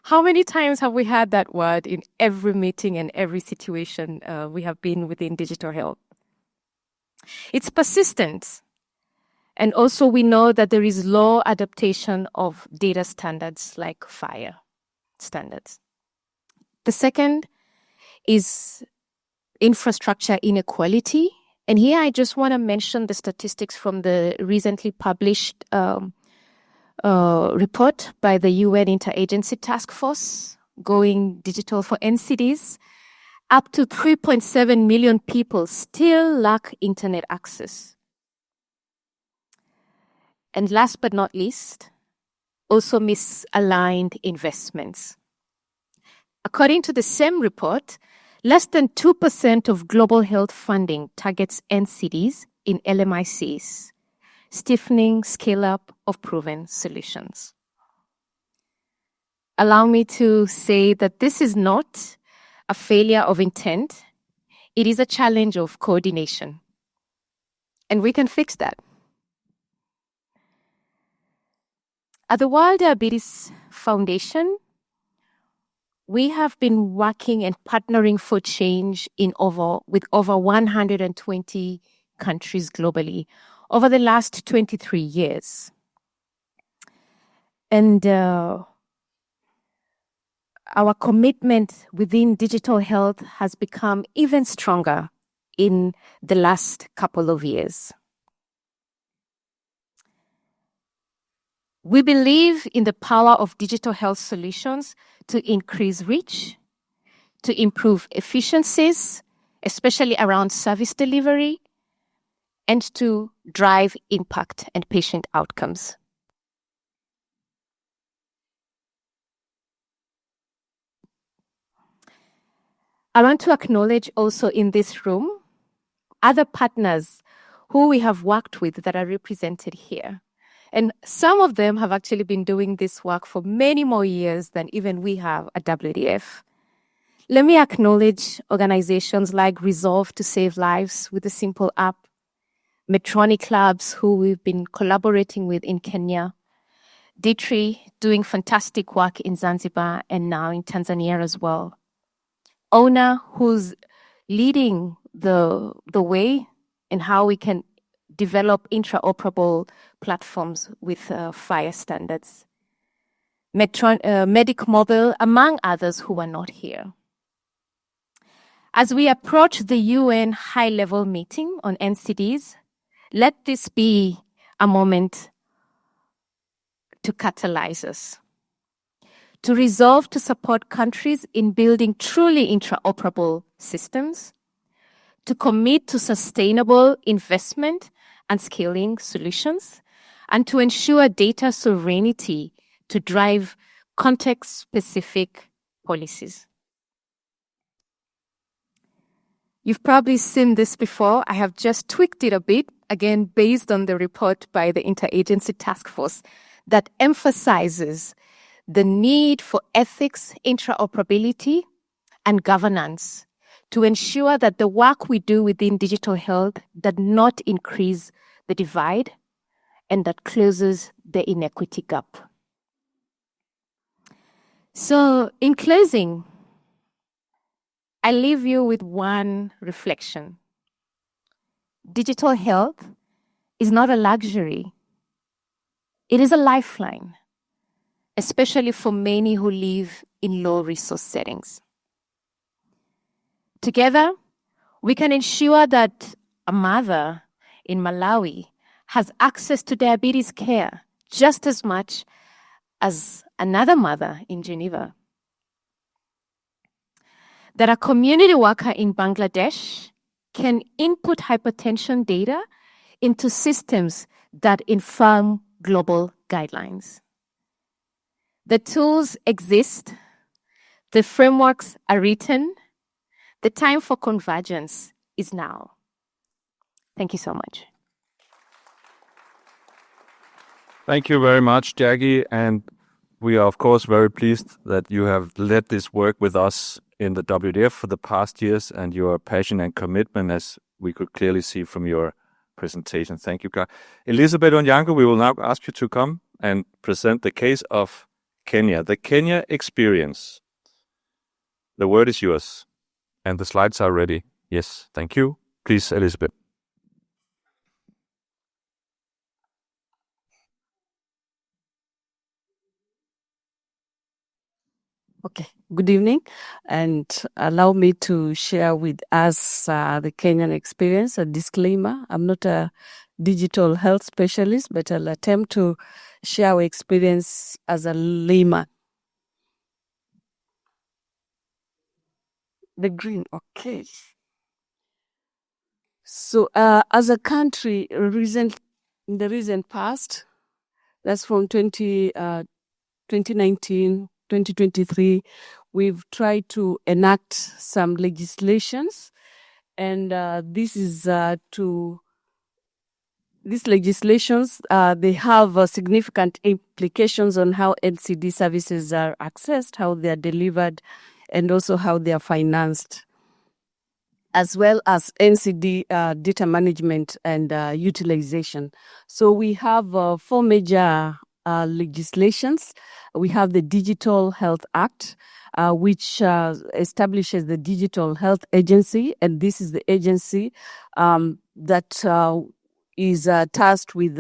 How many times have we had that word in every meeting and every situation we have been within digital health? It's persistent. And also we know that there is low adaptation of data standards like FHIR standards. The second is infrastructure inequality. And here I just want to mention the statistics from the recently published report by the UN Interagency Task Force, Going Digital for NCDs. Up to 3.7 million people still lack internet access. And last but not least, also misaligned investments. According to the same report, less than 2% of global health funding targets NCDs in LMICs, stiffening scale-up of proven solutions. allow me to say that this is not a failure of intent. It is a challenge of coordination. And we can fix that. At the World Diabetes Foundation, we have been working and partnering for change with over 120 countries globally over the last 23 years. And our commitment within digital health has become even stronger in the last couple of years. We believe in the power of digital health solutions to increase reach, to improve efficiencies, especially around service delivery, and to drive impact and patient outcomes. I want to acknowledge also in this room other partners who we have worked with that are represented here. And some of them have actually been doing this work for many more years than even we have at WDF. Let me acknowledge organizations like Resolve to Save Lives with a simple app, Medtronic Labs, who we've been collaborating with in Kenya, D3 doing fantastic work in Zanzibar and now in Tanzania as well. ONA, who's leading the way in how we can develop intraoperable platforms with FHIR standards. Medic Mobile, among others who are not here. As we approach the UN high-level meeting on NCDs, let this be a moment to catalyze us, to resolve to support countries in building truly intraoperable systems, to commit to sustainable investment and scaling solutions, and to ensure data sovereignty to drive context-specific policies. You've probably seen this before. I have just tweaked it a bit, again, based on the report by the Interagency Task Force that emphasizes the need for ethics, interoperability, and governance to ensure that the work we do within digital health does not increase the divide and that closes the inequity gap. So, in closing, I leave you with one reflection. Digital health is not a luxury. It is a lifeline, especially for many who live in low-resource settings. Together, we can ensure that a mother in Malawi has access to diabetes care just as much as another mother in Geneva. That a community worker in Bangladesh can input hypertension data into systems that inform global guidelines. The tools exist, the frameworks are written, the time for convergence is now. Thank you so much. Thank you very much, Jackie. And we are, of course, very pleased that you have led this work with us in the WDF for the past years, and your passion and commitment, as we could clearly see from your presentation. Thank you, Ka. Elizabeth Onyango, we will now ask you to come and present the case of Kenya, the Kenya experience. The word is yours, and the slides are ready. Yes, thank you. Please, Elizabeth. Okay, good evening, and allow me to share with us the Kenyan experience. A disclaimer, I'm not a digital health specialist, but I'll attempt to share our experience as a layman. The green, okay. So as a country, in the recent past, that's from 2019, 2023, we've tried to enact some legislations, and this is to these legislations, they have significant implications on how NCD services are accessed, how they are delivered, and also how they are financed, as well as NCD data management and utilization. So we have 4 major legislations. We have the Digital Health Act, which establishes the Digital Health Agency, and this is the agency that is tasked with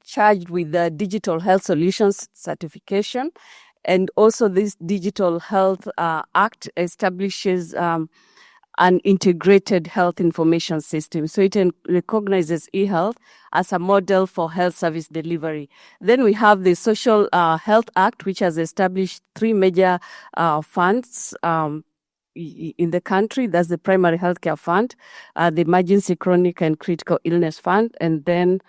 charged with the Digital Health Solutions certification. And also this Digital Health Act establishes an integrated health information system. So it recognizes e-health as a model for health service delivery. Then we have the Social Health Act, which has established 3 major funds in the country. That's the Primary Healthcare Fund, the Emergency Chronic and Critical Illness Fund, and then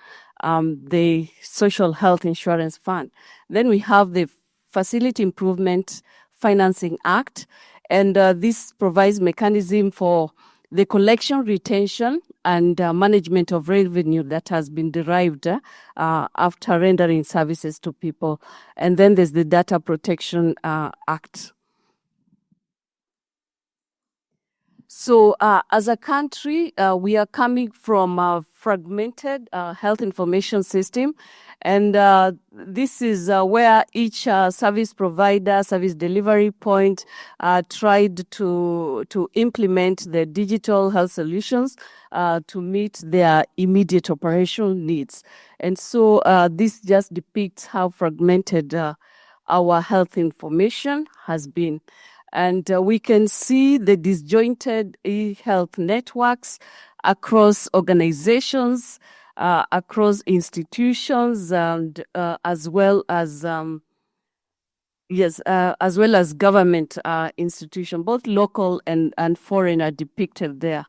the Social Health Insurance Fund. Then we have the Facility Improvement Financing Act, and this provides mechanism for the collection, retention, and management of revenue that has been derived after rendering services to people. And then there's the Data Protection Act. So as a country, we are coming from a fragmented health information system. And this is where each service provider, service delivery point tried to implement the digital health solutions to meet their immediate operational needs. And so this just depicts how fragmented our health information has been. And we can see the disjointed e-health networks across organizations, across institutions, and as well as government institutions, both local and foreign are depicted there.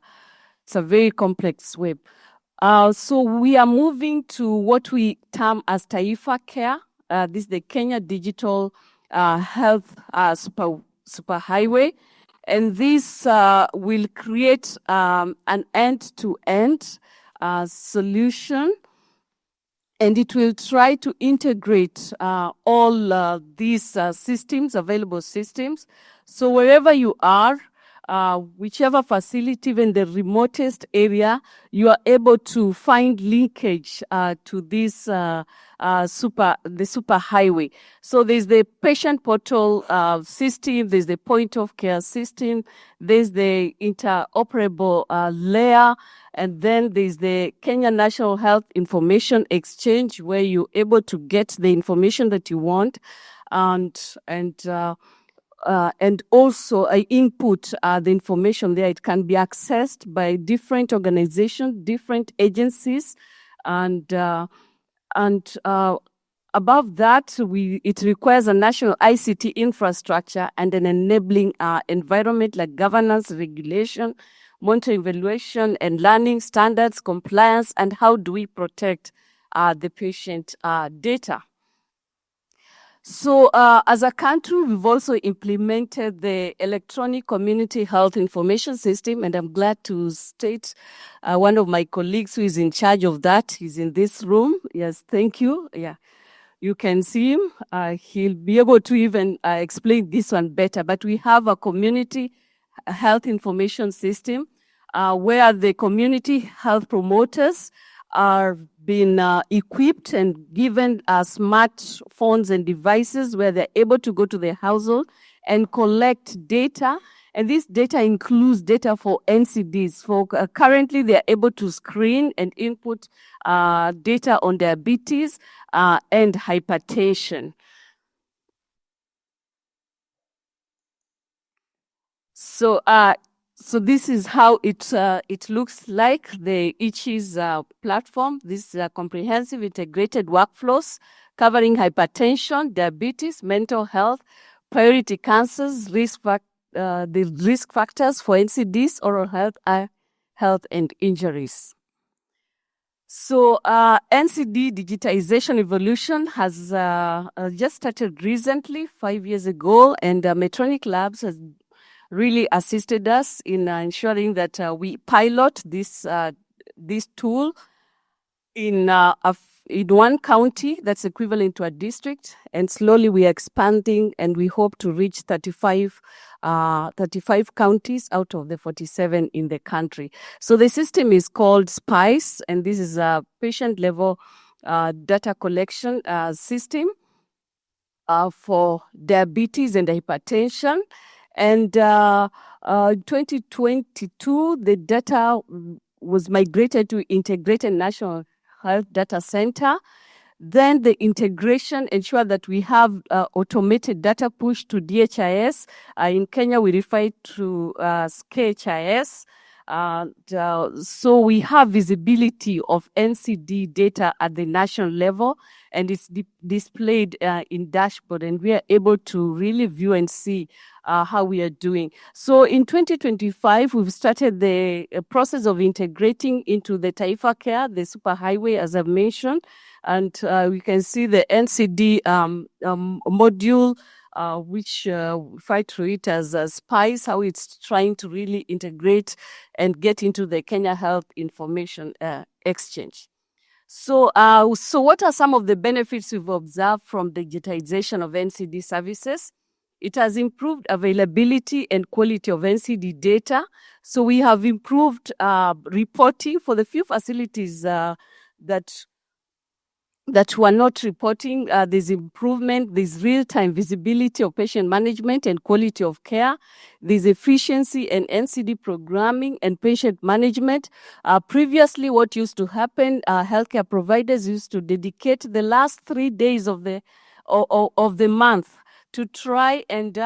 It's a very complex web. So we are moving to what we term as Taifa Care. This is the Kenya Digital Health Superhighway, and this will create an end-to-end solution, and it will try to integrate all these available systems. So wherever you are, whichever facility, even the remotest area, you are able to find linkage to this the superhighway. So there's the patient portal system, there's the point of care system, there's the interoperable layer, and then there's the Kenya National Health Information Exchange, where you're able to get the information that you want, and also input the information there. It can be accessed by different organizations, different agencies, and above that, it requires a national ICT infrastructure and an enabling environment like governance, regulation, monitoring, evaluation, and learning standards, compliance, and how do we protect the patient data. So as a country, we've also implemented the electronic community health information system, and I'm glad to state one of my colleagues who is in charge of that is in this room. Yes, thank you. Yeah, you can see him. He'll be able to even explain this one better, but we have a community health information system where the community health promoters are being equipped and given smartphones and devices where they're able to go to their household and collect data. And this data includes data for NCDs. Currently, they're able to screen and input data on diabetes and hypertension. So this is how it looks like, the ICHI's platform. This is a comprehensive integrated workflows covering hypertension, diabetes, mental health, priority cancers, the risk factors for NCDs, oral health, eye health, and injuries. So NCD digitization evolution has just started recently, 5 years ago, and Medtronic Labs has really assisted us in ensuring that we pilot this tool in one county that's equivalent to a district, and slowly we are expanding, and we hope to reach 35 counties out of the 47 in the country. So the system is called SPICE, and this is a patient-level data collection system for diabetes and hypertension. And 2022, the data was migrated to Integrated National Health Data Center. Then the integration ensured that we have automated data push to DHIS. In Kenya, we refer to KHIS. So we have visibility of NCD data at the national level, and it's displayed in dashboard, and we are able to really view and see how we are doing. So in 2025, we've started the process of integrating into the Taifa Care, the superhighway, as I've mentioned, and we can see the NCD module, which refer to it as SPICE, how it's trying to really integrate and get into the Kenya Health Information Exchange. So what are some of the benefits we've observed from digitization of NCD services? It has improved availability and quality of NCD data. So we have improved reporting for the few facilities that were not reporting. There's improvement, there's real-time visibility of patient management and quality of care. There's efficiency and NCD programming and patient management. Previously, what used to happen, healthcare providers used to dedicate the last 3 days of the month to try and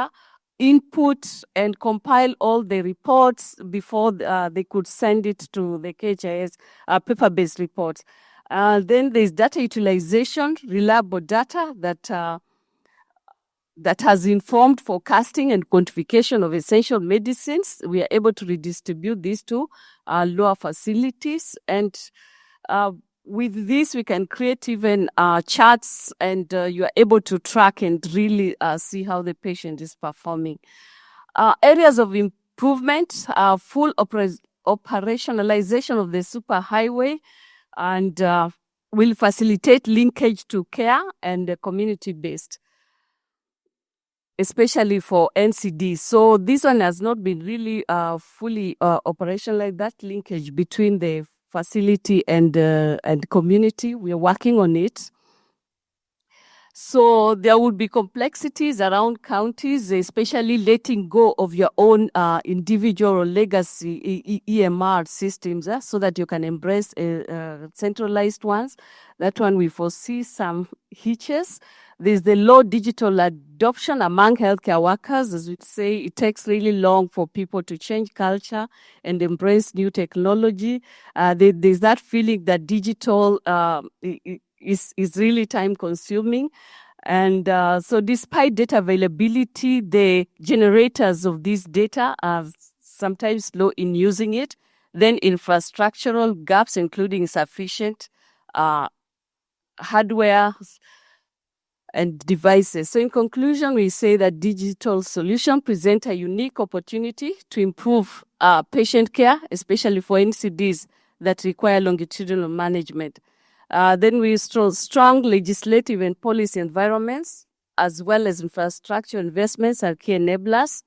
input and compile all the reports before they could send it to the KHIS paper-based reports. Then there's data utilization, reliable data that has informed forecasting and quantification of essential medicines. We are able to redistribute these to lower facilities, and with this we can create even charts, and you are able to track and really see how the patient is performing. Areas of improvement are full operationalization of the superhighway, and will facilitate linkage to care and community-based, especially for NCD. So this one has not been really fully operational, like that linkage between the facility and community. We are working on it. So there would be complexities around counties, especially letting go of your own individual or legacy EMR systems, so that you can embrace centralized ones. That one we foresee some hitches. There's the low digital adoption among healthcare workers. As we say, it takes really long for people to change culture and embrace new technology. There's that feeling that digital is really time consuming. And so despite data availability, the generators of this data are sometimes slow in using it. Then infrastructural gaps, including sufficient hardware and devices. So in conclusion, we say that digital solutions present a unique opportunity to improve patient care, especially for NCDs that require longitudinal management. Then we strong legislative and policy environments, as well as infrastructure investments are key enablers.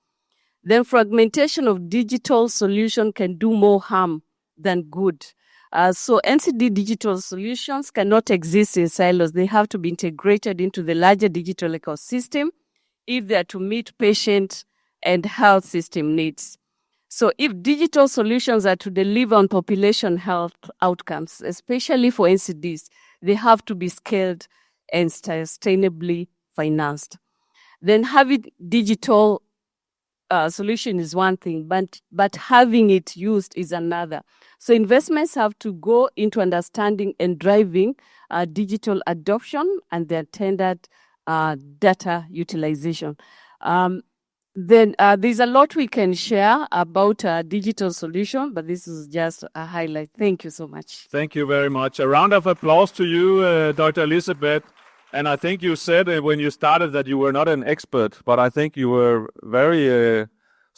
Then fragmentation of digital solution can do more harm than good. So NCD digital solutions cannot exist in silos. They have to be integrated into the larger digital ecosystem if they are to meet patient and health system needs. So if digital solutions are to deliver on population health outcomes, especially for NCDs, they have to be scaled and sustainably financed. Then having digital solution is one thing, but having it used is another. So investments have to go into understanding and driving digital adoption and the attendant data utilization. Then there's a lot we can share about digital solution, but this is just a highlight. Thank you so much. Thank you very much. A round of applause to you, Dr. Elizabeth. And I think you said when you started that you were not an expert, but I think you were very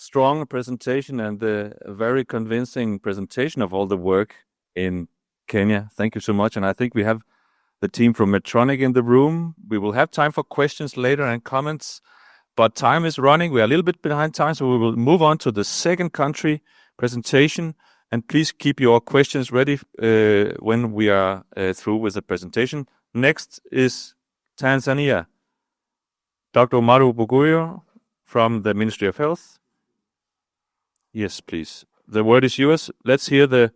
strong presentation and a very convincing presentation of all the work in Kenya. Thank you so much. And I think we have the team from Medtronic in the room. We will have time for questions later and comments, but time is running. We are a little bit behind time, so we will move on to the second country presentation. And please keep your questions ready when we are through with the presentation. Next is Tanzania. Dr. Maru Buguyo from the Ministry of Health. Yes, please. The word is yours. Let's hear the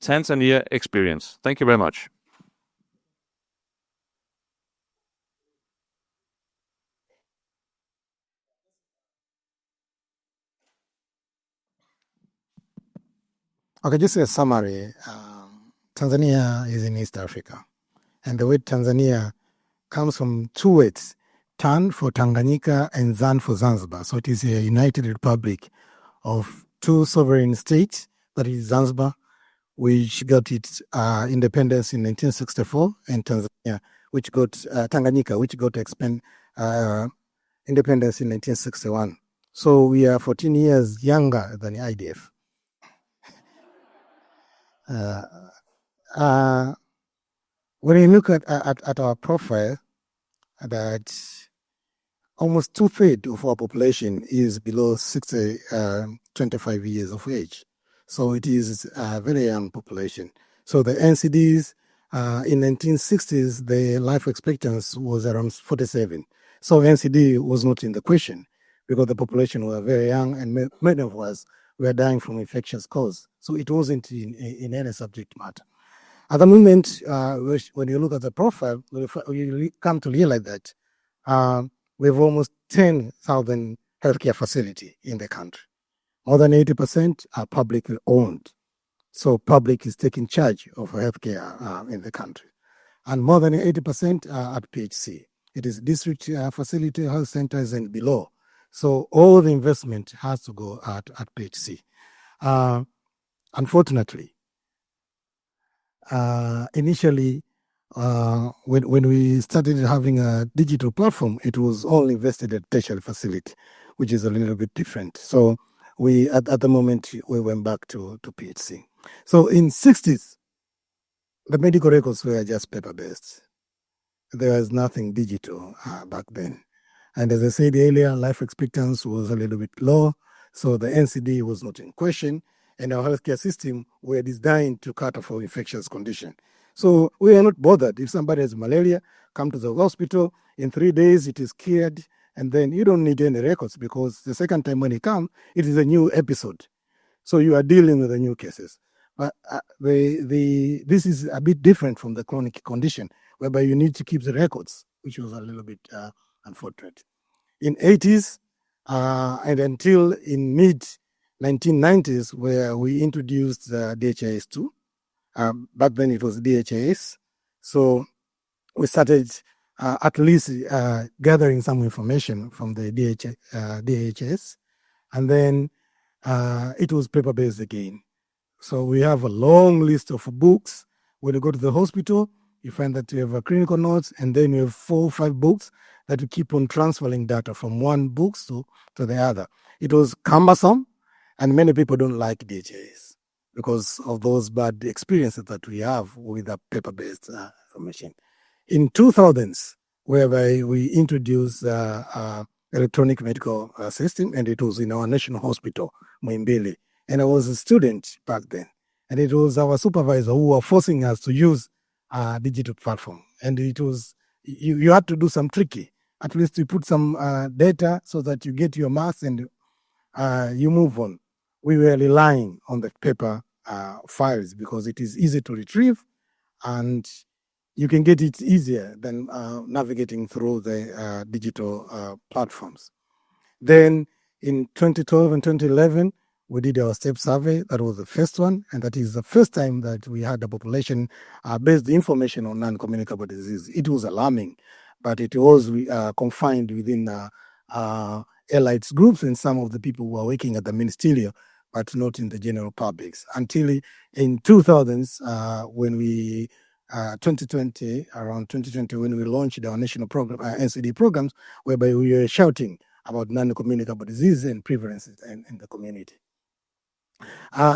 Tanzania experience. Thank you very much. Okay, just a summary. Tanzania is in East Africa. And the word Tanzania comes from two words, Tan for Tanganyika and Zan for Zanzibar. So it is a united republic of two sovereign states, that is Zanzibar, which got its independence in 1964, and Tanzania, which got Tanganyika, which got independence in 1961. So we are 14 years younger than IDF. When you look at our profile, that almost 2/3 of our population is below 25 years of age. So it is a very young population. So the NCDs, in 1960s, the life expectancy was around 47. So NCD was not in the question because the population were very young and many of us were dying from infectious cause. So it wasn't in any subject matter. At the moment, when you look at the profile, you come to realize that we have almost 10,000 healthcare facilities in the country. More than 80% are publicly owned. So public is taking charge of healthcare in the country. And more than 80% are at PHC. It is district facility health centers and below. So all the investment has to go at PHC. Unfortunately, initially, when we started having a digital platform, it was all invested at tertiary facility, which is a little bit different. So we, at the moment, we went back to PHC. So in 60s, the medical records were just paper-based. There was nothing digital back then. And as I said earlier, life expectancy was a little bit low, so the NCD was not in question, and our healthcare system were designed to cater for infectious condition. So we are not bothered. If somebody has malaria, come to the hospital, in 3 days it is cured, and then you don't need any records because the second time when you come, it is a new episode. So you are dealing with the new cases. But this is a bit different from the chronic condition, whereby you need to keep the records, which was a little bit unfortunate. In 80s and until in mid-1990s, where we introduced DHIS2, back then it was DHIS. So we started at least gathering some information from the DHIS, and then it was paper-based again. So we have a long list of books. When you go to the hospital, you find that you have a clinical notes, and then you have 4 or 5 books that you keep on transferring data from one book to the other. It was cumbersome, and many people don't like DHIS because of those bad experiences that we have with the paper-based information. In 2000s, whereby we introduced electronic medical system, and it was in our national hospital, Muhimbili. And I was a student back then. And it was our supervisor who were forcing us to use a digital platform. And it was, you had to do some tricky. At least you put some data so that you get your marks and you move on. We were relying on the paper files because it is easy to retrieve and you can get it easier than navigating through the digital platforms. Then in 2012 and 2011, we did our STEP survey. That was the first one, and that is the first time that we had a population-based information on non-communicable disease. It was alarming, but it was confined within elites groups and some of the people who are working at the ministerial, but not in the general publics. Until in 2000s, when we 2020, around 2020, when we launched our national program, NCD programs, whereby we were shouting about non-communicable disease and prevalence in the community.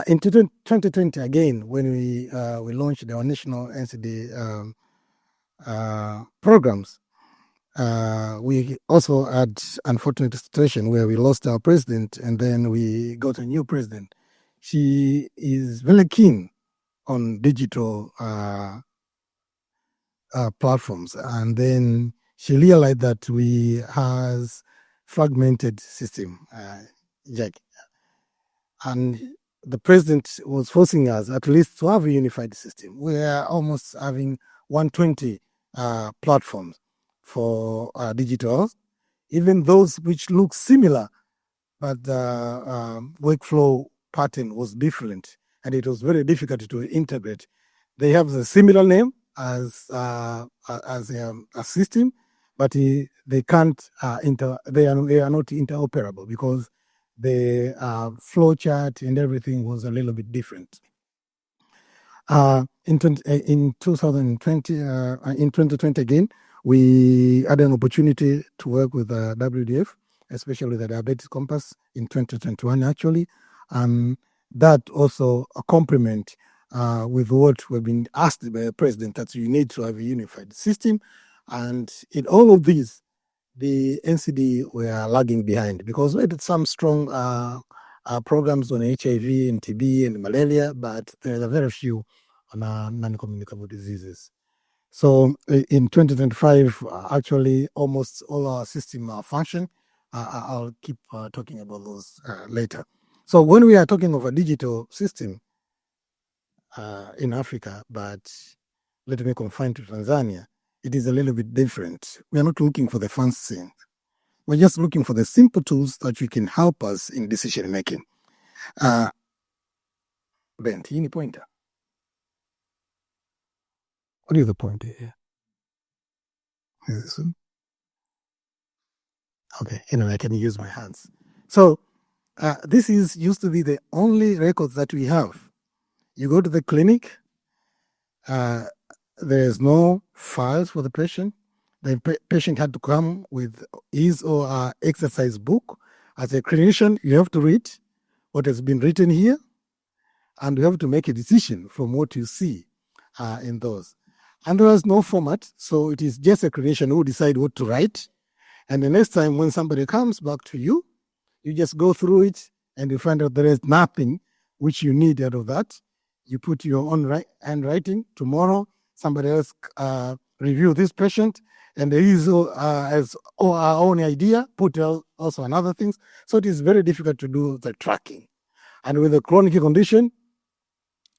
In 2020, again, when we launched our national NCD programs, we also had unfortunate situation where we lost our president and then we got a new president. She is very keen on digital platforms, and then she realized that we has fragmented system, Jack, and the president was forcing us at least to have a unified system. We are almost having 120 platforms for digital, even those which look similar, but the workflow pattern was different, and it was very difficult to integrate. They have the similar name as a system, but they can't they are not interoperable because the flow chart and everything was a little bit different. In 2020 again, we had an opportunity to work with WDF, especially the Diabetes Compass in 2021 actually, and that also a complement with what we've been asked by the president, that you need to have a unified system. And in all of these, the NCD were lagging behind because we had some strong programs on HIV and TB and malaria, but there are very few on non-communicable diseases. So in 2025, actually, almost all our system function. I'll keep talking about those later. So when we are talking of a digital system in Africa, but let me confine to Tanzania, it is a little bit different. We are not looking for the fancy thing. We're just looking for the simple tools that we can help us in decision making. Bent, any pointer? What is the pointer here? Is this one? Okay, anyway, I can use my hands. So this used to be the only records that we have. You go to the clinic, there's no files for the patient. The patient had to come with his or her exercise book. As a clinician, you have to read what has been written here, and you have to make a decision from what you see in those. And there was no format, so it is just a clinician who decide what to write. And the next time when somebody comes back to you, you just go through it and you find out there is nothing which you need out of that. You put your own handwriting. Tomorrow, somebody else review this patient, and there is has our own idea, put also another things. So it is very difficult to do the tracking. And with a chronic condition,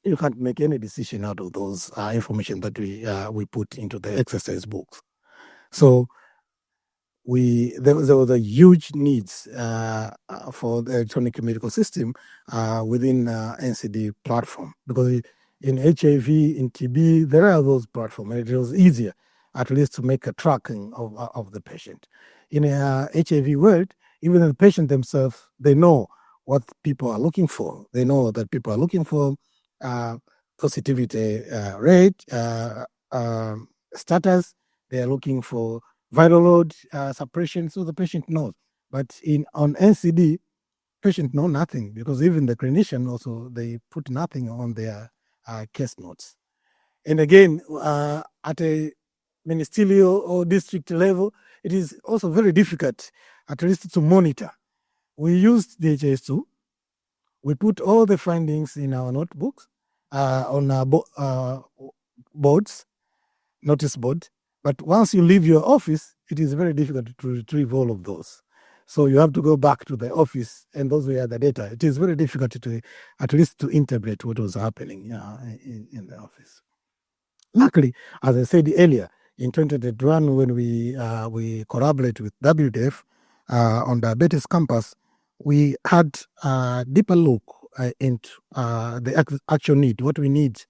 you can't make any decision out of those information that we put into the exercise books. So there was a huge needs for the electronic medical system within NCD platform, because in HIV, in TB, there are those platforms, and it was easier at least to make a tracking of the patient. In a HIV world, even the patient themselves, they know what people are looking for. They know that people are looking for positivity rate, status. They are looking for viral load suppression, so the patient knows. But on NCD, patient know nothing, because even the clinician also, they put nothing on their case notes. And again, at a ministerial or district level, it is also very difficult, at least to monitor. We used DHIS2. We put all the findings in our notebooks, on our boards, notice board. But once you leave your office, it is very difficult to retrieve all of those. So you have to go back to the office, and those were the data. It is very difficult to, at least to interpret what was happening in the office. Luckily, as I said earlier, in 2021, when we collaborate with WDF on Diabetes Compass, we had a deeper look into the actual need, what we need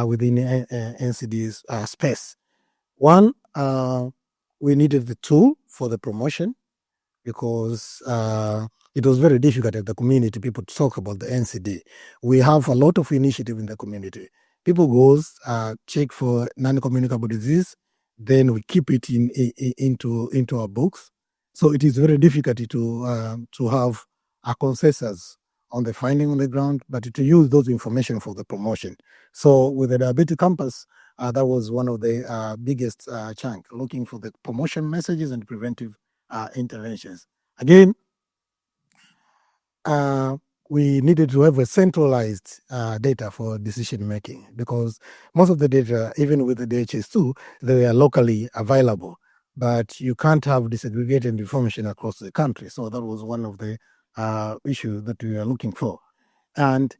within NCD's space. One, we needed the tool for the promotion, because it was very difficult at the community people to talk about the NCD. We have a lot of initiative in the community. People goes check for non-communicable disease, then we keep it into our books. So it is very difficult to have a consensus on the finding on the ground, but to use those information for the promotion. So with the diabetes campus, that was one of the biggest chunk, looking for the promotion messages and preventive interventions. Again, we needed to have a centralized data for decision making, because most of the data, even with the DHS2, they are locally available, but you can't have disaggregated information across the country. So that was one of the issues that we are looking for. And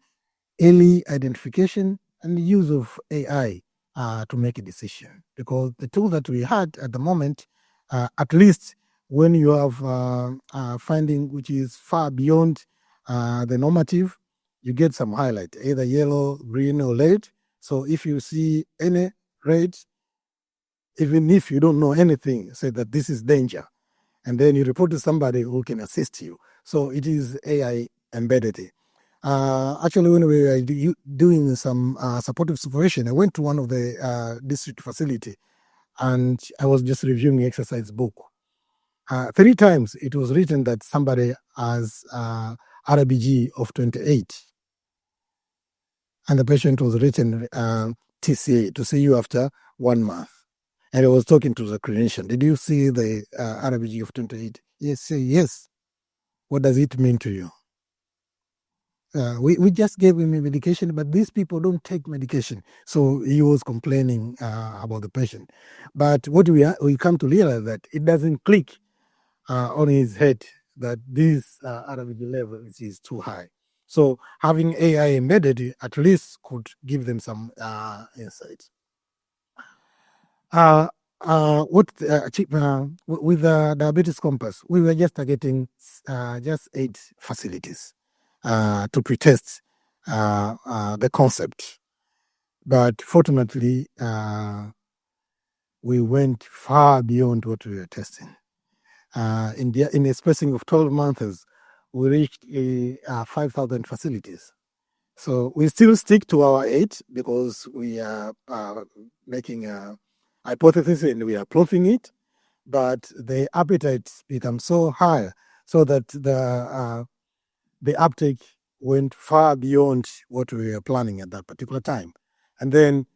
early identification and the use of AI to make a decision, because the tool that we had at the moment, at least when you have finding which is far beyond the normative, you get some highlight, either yellow, green, or red. So if you see any red, even if you don't know anything, say that this is danger, and then you report to somebody who can assist you. So it is AI embedded. Actually, when we were doing some supportive supervision, I went to one of the district facility, and I was just reviewing the exercise book. 3 times it was written that somebody has RBG of 28, and the patient was written TCA, to see you after 1 month. And I was talking to the clinician. Did you see the RBG of 28? Yes, say yes. What does it mean to you? We just gave him a medication, but these people don't take medication. So he was complaining about the patient. But what we come to realize that it doesn't click on his head that this RBG level is too high. So having AI embedded at least could give them some insights. With the diabetes compass, we were just targeting just 8 facilities to pretest the concept. But fortunately, we went far beyond what we were testing. In a spacing of 12 months, we reached 5,000 facilities. So we still stick to our 8 because we are making a hypothesis and we are proving it, but the appetite becomes so high so that the uptake went far beyond what we were planning at that particular time. And then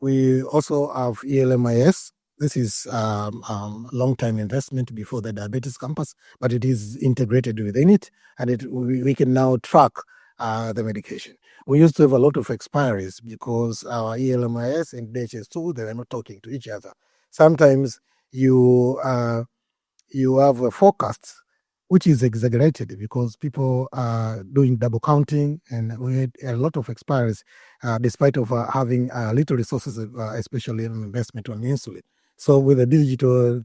we also have ELMIS. This is long-time investment before the diabetes campus, but it is integrated within it, and we can now track the medication. We used to have a lot of expiries because our ELMIS and DHS2, they were not talking to each other. Sometimes you have a forecast which is exaggerated because people are doing double counting, and we had a lot of expiries despite of having little resources, especially in investment on insulin. So with the digital,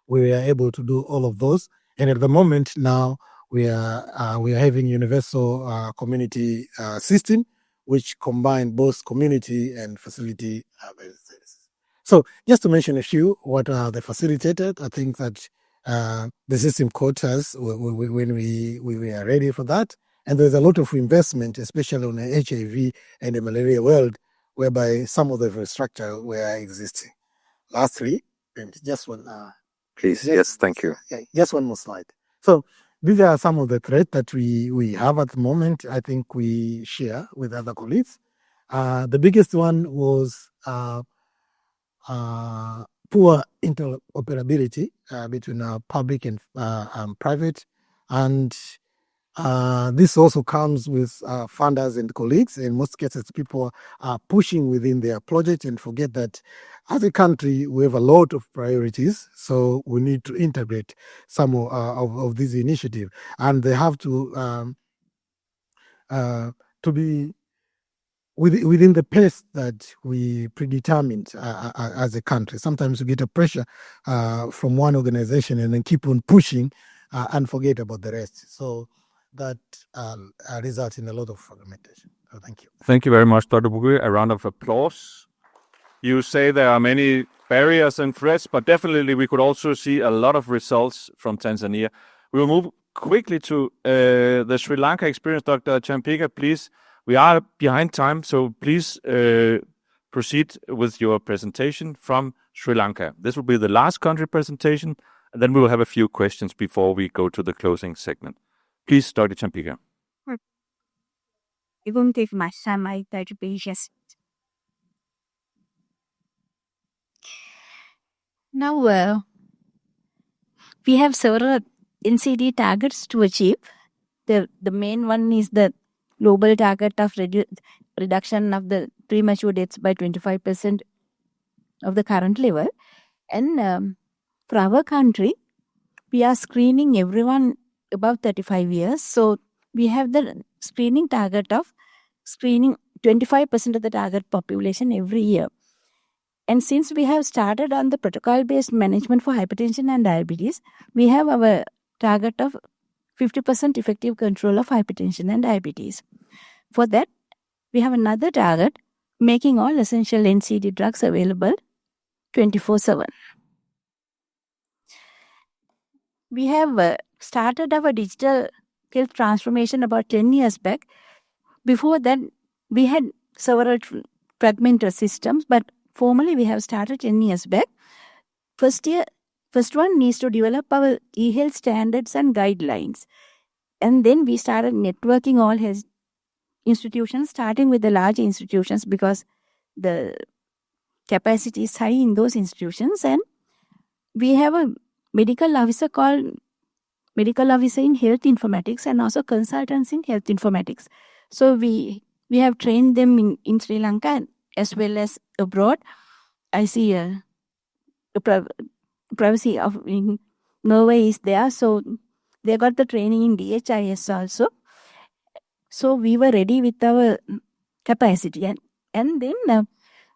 we were able to do all of those. And at the moment now, we are having universal community system, which combine both community and facility services. So just to mention a few, what are the facilitated? I think that the system caught us when we are ready for that. And there's a lot of investment, especially on the HIV and the malaria world, whereby some of the infrastructure were existing. Lastly, and just one, please. Yes, thank you. Just one more slide. So these are some of the threats that we have at the moment. I think we share with other colleagues. The biggest one was poor interoperability between public and private, and this also comes with funders and colleagues. In most cases, people are pushing within their project and forget that as a country, we have a lot of priorities. So we need to integrate some of these initiatives, and they have to be within the pace that we predetermined as a country. Sometimes we get a pressure from one organization and then keep on pushing and forget about the rest. So that results in a lot of fragmentation. So thank you. Thank you very much, Dr. Bugui. A round of applause. You say there are many barriers and threats, but definitely we could also see a lot of results from Tanzania. We will move quickly to the Sri Lanka experience. Dr. Champika, please. We are behind time, so please proceed with your presentation from Sri Lanka. This will be the last country presentation, And then we will have a few questions before we go to the closing segment. Please, Dr. Champika. Now, we have several NCD targets to achieve. The main one is the global target of reduction of the premature deaths by 25% of the current level. And for our country, we are screening everyone above 35 years. So we have the screening target of screening 25% of the target population every year. And since we have started on the protocol-based management for hypertension and diabetes, we have our target of 50% effective control of hypertension and diabetes. For that, we have another target, making all essential NCD drugs available 24/7. We have started our digital health transformation about 10 years back. Before that, we had several fragmented systems, but formally we have started 10 years back. First one needs to develop our e-health standards and guidelines. And then we started networking all health institutions, starting with the large institutions because the capacity is high in those institutions. And we have a medical officer called medical officer in health informatics and also consultants in health informatics. So we have trained them in Sri Lanka as well as abroad. I see privacy of in Norway is there, so they got the training in DHIS also. So we were ready with our capacity. And then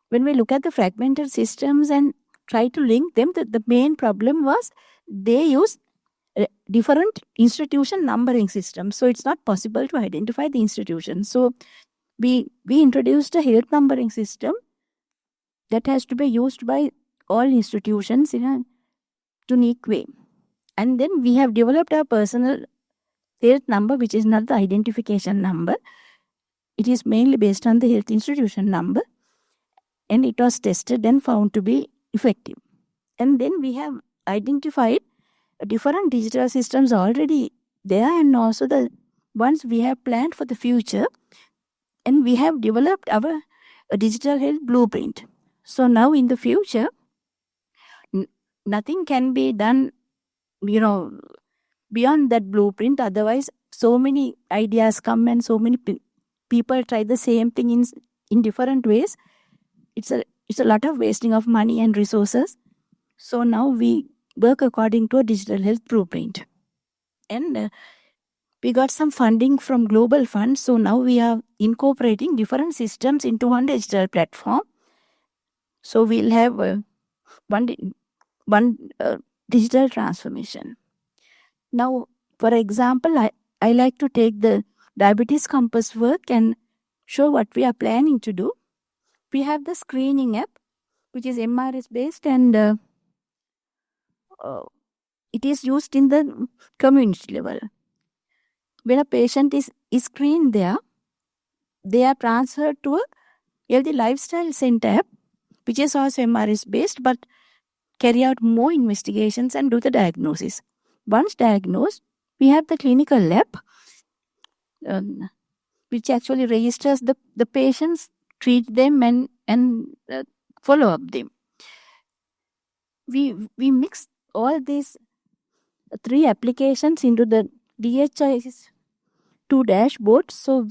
when we look at the fragmented systems and try to link them, the main problem was they use different institution numbering systems. So it's not possible to identify the institution. So we introduced a health numbering system that has to be used by all institutions in a unique way. And then we have developed our personal health number, which is not the identification number. It is mainly based on the health institution number. And it was tested and found to be effective. And then we have identified different digital systems already there and also the ones we have planned for the future. And we have developed our digital health blueprint. So now in the future, nothing can be done, beyond that blueprint. Otherwise, so many ideas come and so many people try the same thing in different ways. It's a lot of wasting of money and resources. So now we work according to a digital health blueprint. And we got some funding from global funds. So now we are incorporating different systems into one digital platform. So we'll have one digital transformation. Now, for example, I like to take the diabetes compass work and show what we are planning to do. We have the screening app, which is MRS based, and it is used in the community level. When a patient is screened there, they are transferred to a healthy lifestyle center app, which is also MRS based, but carry out more investigations and do the diagnosis. Once diagnosed, we have the clinical lab, which actually registers the patients, treat them, and follow up them. We mix all these three applications into the DHIS2 dashboard, so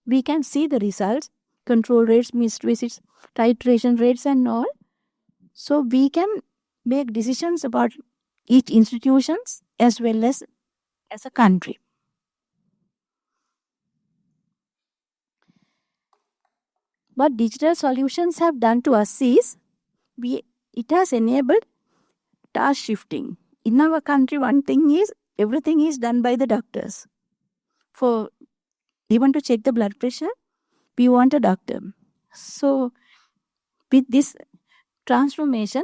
we can see the results, control rates, missed visits, titration rates, and all. So we can make decisions about each institutions as well as a country. What digital solutions have done to us is, it has enabled task shifting. In our country, one thing is, everything is done by the doctors. For even to check the blood pressure, we want a doctor. So with this transformation,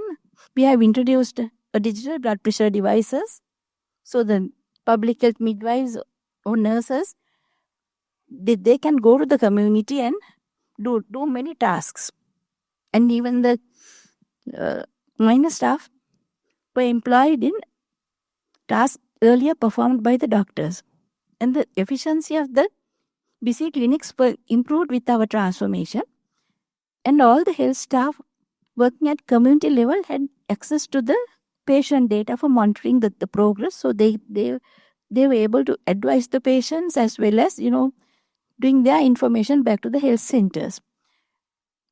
we have introduced a digital blood pressure devices. So the public health midwives or nurses, they can go to the community and do many tasks. And even the minor staff were employed in tasks earlier performed by the doctors. And the efficiency of the busy clinics were improved with our transformation. And all the health staff working at community level had access to the patient data for monitoring the progress. So they were able to advise the patients as well as, bring their information back to the health centers.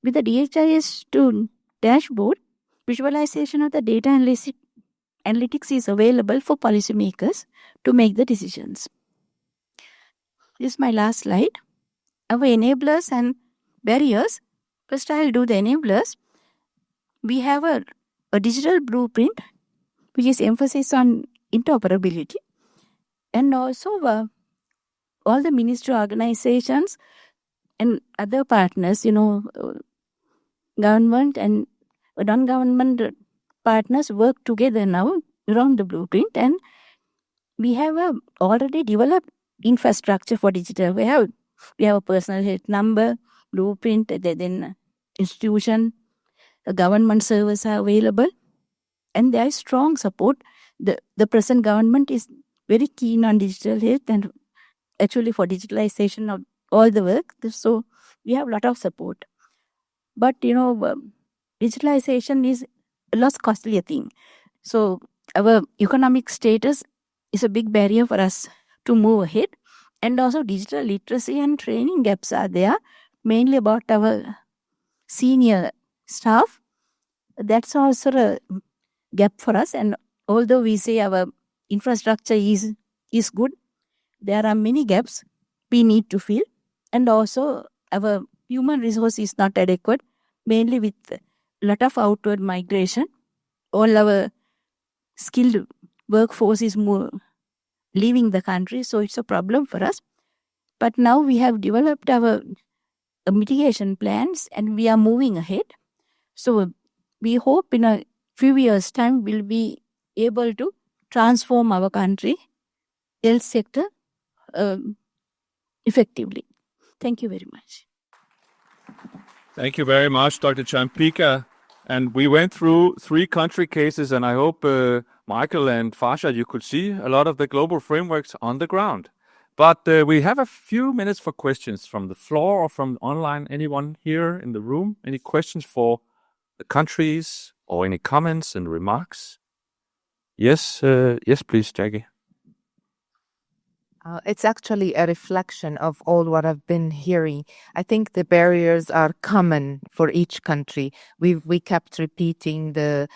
With the DHIS2 dashboard, visualization of the data analytics is available for policymakers to make the decisions. This is my last slide. Our enablers and barriers. First, I'll do the enablers. We have a digital blueprint, which is emphasis on interoperability. And also, all the ministry organizations and other partners, government and non-government partners work together now around the blueprint. And we have already developed infrastructure for digital. We have a personal health number, blueprint, then institution, the government servers are available, and there is strong support. The present government is very keen on digital health and actually for digitalization of all the work. So we have a lot of support. But, digitalization is a less costly thing. So our economic status is a big barrier for us to move ahead. And also digital literacy and training gaps are there, mainly about our senior staff. That's also a gap for us. And although we say our infrastructure is good, there are many gaps we need to fill. And also our human resource is not adequate, mainly with a lot of outward migration. All our skilled workforce is more leaving the country, so it's a problem for us. But now we have developed our mitigation plans and we are moving ahead. So we hope in a few years' time we'll be able to transform our country, health sector, effectively. Thank you very much. Thank you very much, Dr. Champika. And we went through 3 country cases, and I hope Michael and Farshad, you could see a lot of the global frameworks on the ground. But we have a few minutes for questions from the floor or from online. Anyone here in the room? Any questions for the countries or any comments and remarks? Yes, yes, please, Jackie. It's actually a reflection of all what I've been hearing. I think the barriers are common for each country. We kept repeating the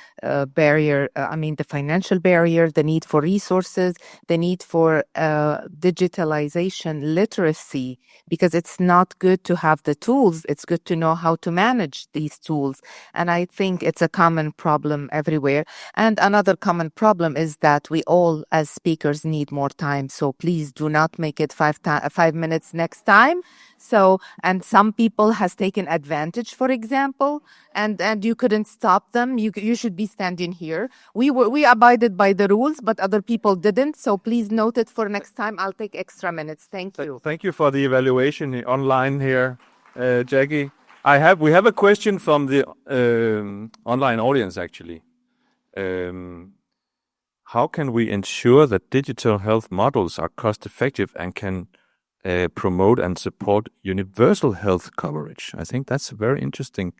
barrier, the financial barrier, the need for resources, the need for digitalization literacy, because it's not good to have the tools. It's good to know how to manage these tools. And I think it's a common problem everywhere. And another common problem is that we all as speakers need more time. So please do not make it 5 minutes next time. So, and some people has taken advantage, for example, and you couldn't stop them. You should be standing here. We abided by the rules, but other people didn't. So please note it for next time. I'll take extra minutes. Thank you. Thank you for the evaluation online here, Jackie. We have a question from the online audience actually. How can we ensure that digital health models are cost-effective and can promote and support universal health coverage? I think that's a very interesting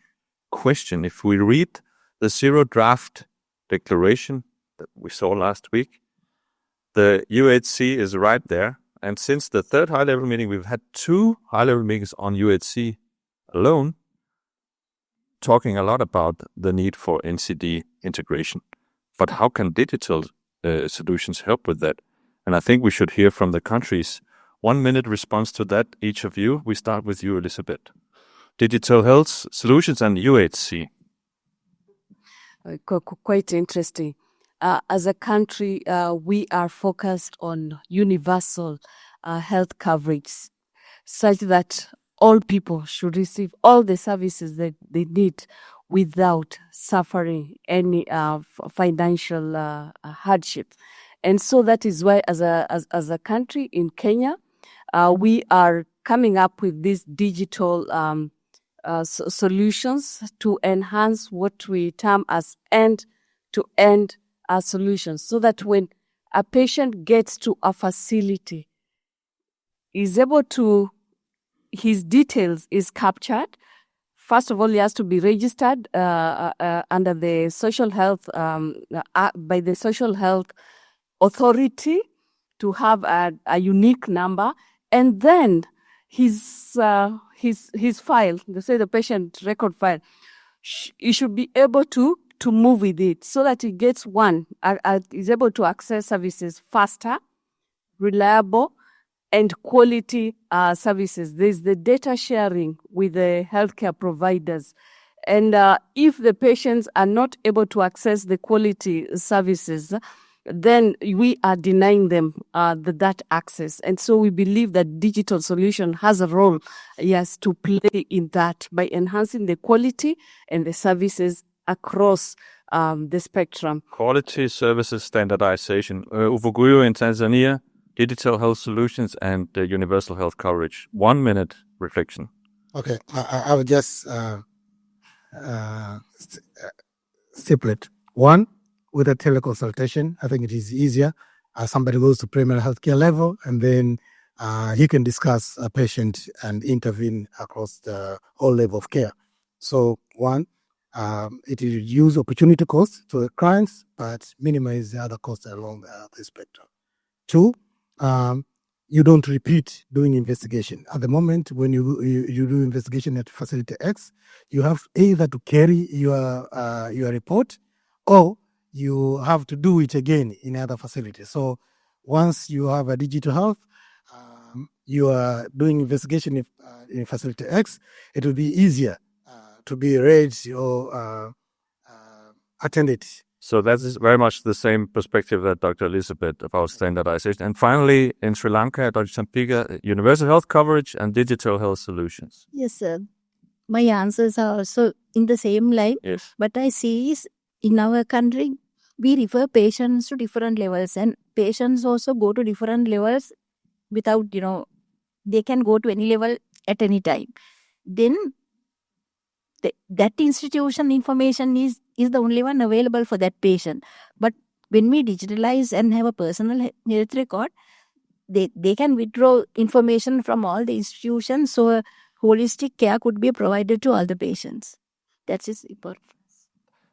question. If we read the Zero Draft Declaration that we saw last week, the UHC is right there. And since the third high-level meeting, we've had 2 high-level meetings on UHC alone, talking a lot about the need for NCD integration. But how can digital solutions help with that? And I think we should hear from the countries. 1 minute response to that, each of you. We start with you, Elizabeth. Digital health solutions and UHC. Quite interesting. As a country, we are focused on universal health coverage, such that all people should receive all the services that they need without suffering any financial hardship. And so that is why as a country in Kenya, we are coming up with these digital solutions to enhance what we term as end-to-end solutions, so that when a patient gets to a facility, is able to, his details is captured. First of all, he has to be registered under the social health, by the social health authority to have a unique number. And then his file, they say the patient record file, he should be able to move with it so that he gets is able to access services faster, reliable, and quality services. There's the data sharing with the healthcare providers. And if the patients are not able to access the quality services, then we are denying them that access. And so we believe that digital solution has a role, yes, to play in that by enhancing the quality and the services across the spectrum. Quality services standardization. Uvuguyo in Tanzania, digital health solutions and universal health coverage. 1 minute reflection. Okay, I will just stipulate. One, with a teleconsultation, I think it is easier. Somebody goes to primary healthcare level, and then he can discuss a patient and intervene across the whole level of care. So one, it will reduce opportunity costs to the clients, but minimize the other costs along the spectrum. Two, you don't repeat doing investigation. At the moment, when you do investigation at facility X, you have either to carry your report, or you have to do it again in other facilities. So once you have a digital health, you are doing investigation in facility X, it will be easier to be read or attended. So that is very much the same perspective that Dr. Elizabeth about standardization. And finally, in Sri Lanka, Dr. Sampika, universal health coverage and digital health solutions. Yes, sir. My answers are also in the same line. Yes. But I see is in our country, we refer patients to different levels, and patients also go to different levels without, they can go to any level at any time. Then that institution information is the only one available for that patient. But when we digitalize and have a personal health record, they can withdraw information from all the institutions, so holistic care could be provided to all the patients. That is important.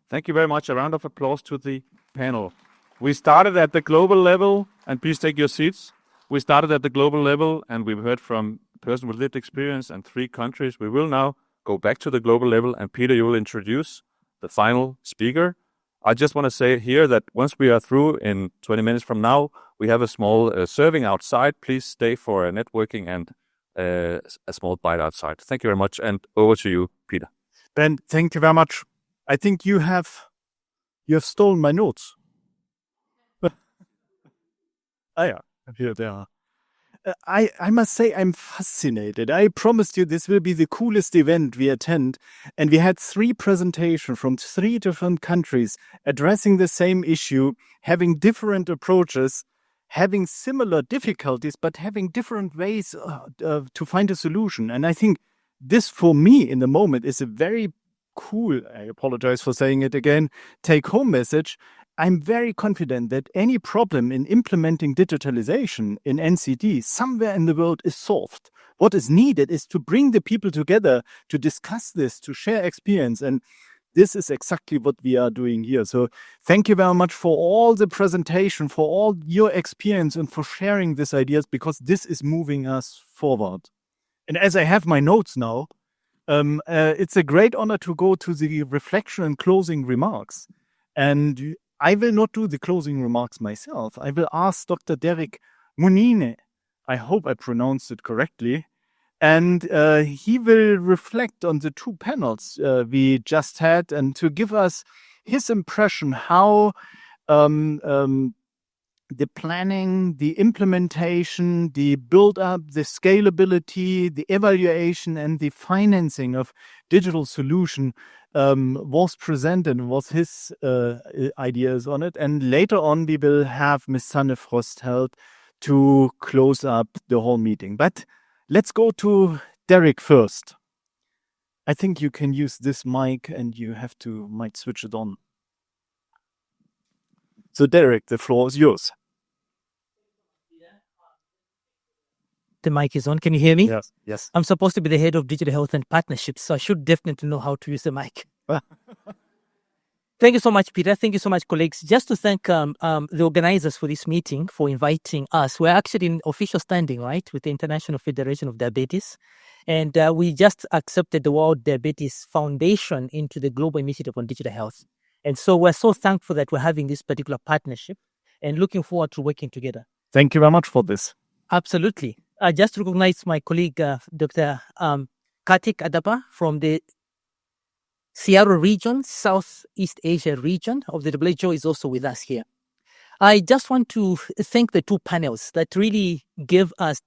Thank you very much. A round of applause to the panel. We started at the global level, and please take your seats. We started at the global level, and we've heard from a person with lived experience in 3 countries. We will now go back to the global level, and Peter, you will introduce the final speaker. I just want to say here that once we are through in 20 minutes from now, we have a small serving outside. Please stay for a networking and a small bite outside. Thank you very much, and over to you, Peter. Ben, thank you very much. I think you have stolen my notes. Yeah, here they are. I must say I'm fascinated. I promised you this will be the coolest event we attend, and we had 3 presentations from 3 different countries addressing the same issue, having different approaches, having similar difficulties, but having different ways to find a solution. And I think this, for me, in the moment, is a very cool, I apologize for saying it again, take-home message. I'm very confident that any problem in implementing digitalization in NCD somewhere in the world is solved. What is needed is to bring the people together to discuss this, to share experience. And this is exactly what we are doing here. So thank you very much for all the presentation, for all your experience, and for sharing these ideas, because this is moving us forward. And as I have my notes now, it's a great honor to go to the reflection and closing remarks. And I will not do the closing remarks myself. I will ask Dr. Derek Munine. I hope I pronounced it correctly. And he will reflect on the 2 panels we just had, and to give us his impression how the planning, the implementation, the build-up, the scalability, the evaluation, and the financing of digital solution was presented, was his ideas on it. And later on, we will have Ms. Sanne Frostheld to close up the whole meeting. But let's go to Derek first. I think you can use this mic, and you might switch it on. So Derek, the floor is yours. the mic is on. Can you hear me? Yes. Yes. I'm supposed to be the head of digital health and partnerships, so I should definitely know how to use the mic. Thank you so much, Peter. Thank you so much, colleagues. Just to thank the organizers for this meeting for inviting us. We're actually in official standing, right, with the International Federation of Diabetes. And we just accepted the World Diabetes Foundation into the Global Initiative on Digital Health. And so we're so thankful that we're having this particular partnership and looking forward to working together. Thank you very much for this. Absolutely. I just recognize my colleague, Dr. Kartik Adapa from the Seattle region, Southeast Asia region of the WHO is also with us here. I just want to thank the two panels that really gave us,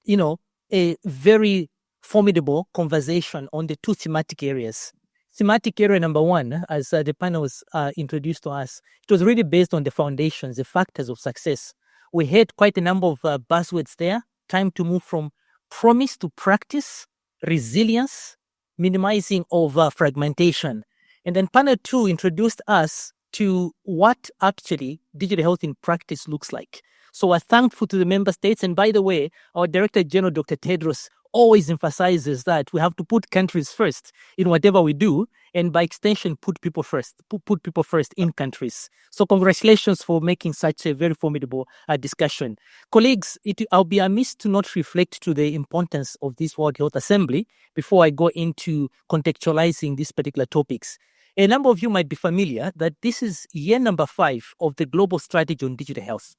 a very formidable conversation on the two thematic areas. Thematic area number one, as the panel was introduced to us, it was really based on the foundations, the factors of success. We had quite a number of buzzwords there. Time to move from promise to practice, resilience, minimizing of fragmentation. And then panel two introduced us to what actually digital health in practice looks like. So we're thankful to the member states. And by the way, our Director General, Dr. Tedros, always emphasizes that we have to put countries first in whatever we do, and by extension, put people first in countries. So congratulations for making such a very formidable discussion. Colleagues, I'll be amiss to not reflect to the importance of this World Health Assembly before I go into contextualizing these particular topics. A number of you might be familiar that this is year number 5 of the Global Strategy on Digital Health.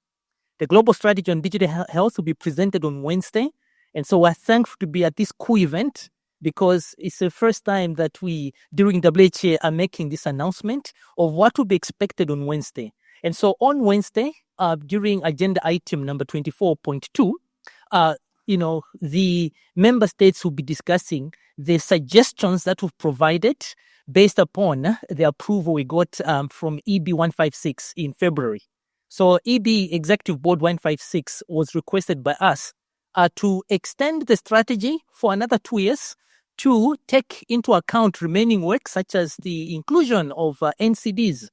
The Global Strategy on Digital Health will be presented on Wednesday. And so we're thankful to be at this cool event because it's the first time that we, during WHA, are making this announcement of what will be expected on Wednesday. And so on Wednesday, during agenda item number 24.2, the member states will be discussing the suggestions that we've provided based upon the approval we got from EB 156 in February. So EB Executive Board 156 was requested by us to extend the strategy for another 2 years to take into account remaining work such as the inclusion of NCDs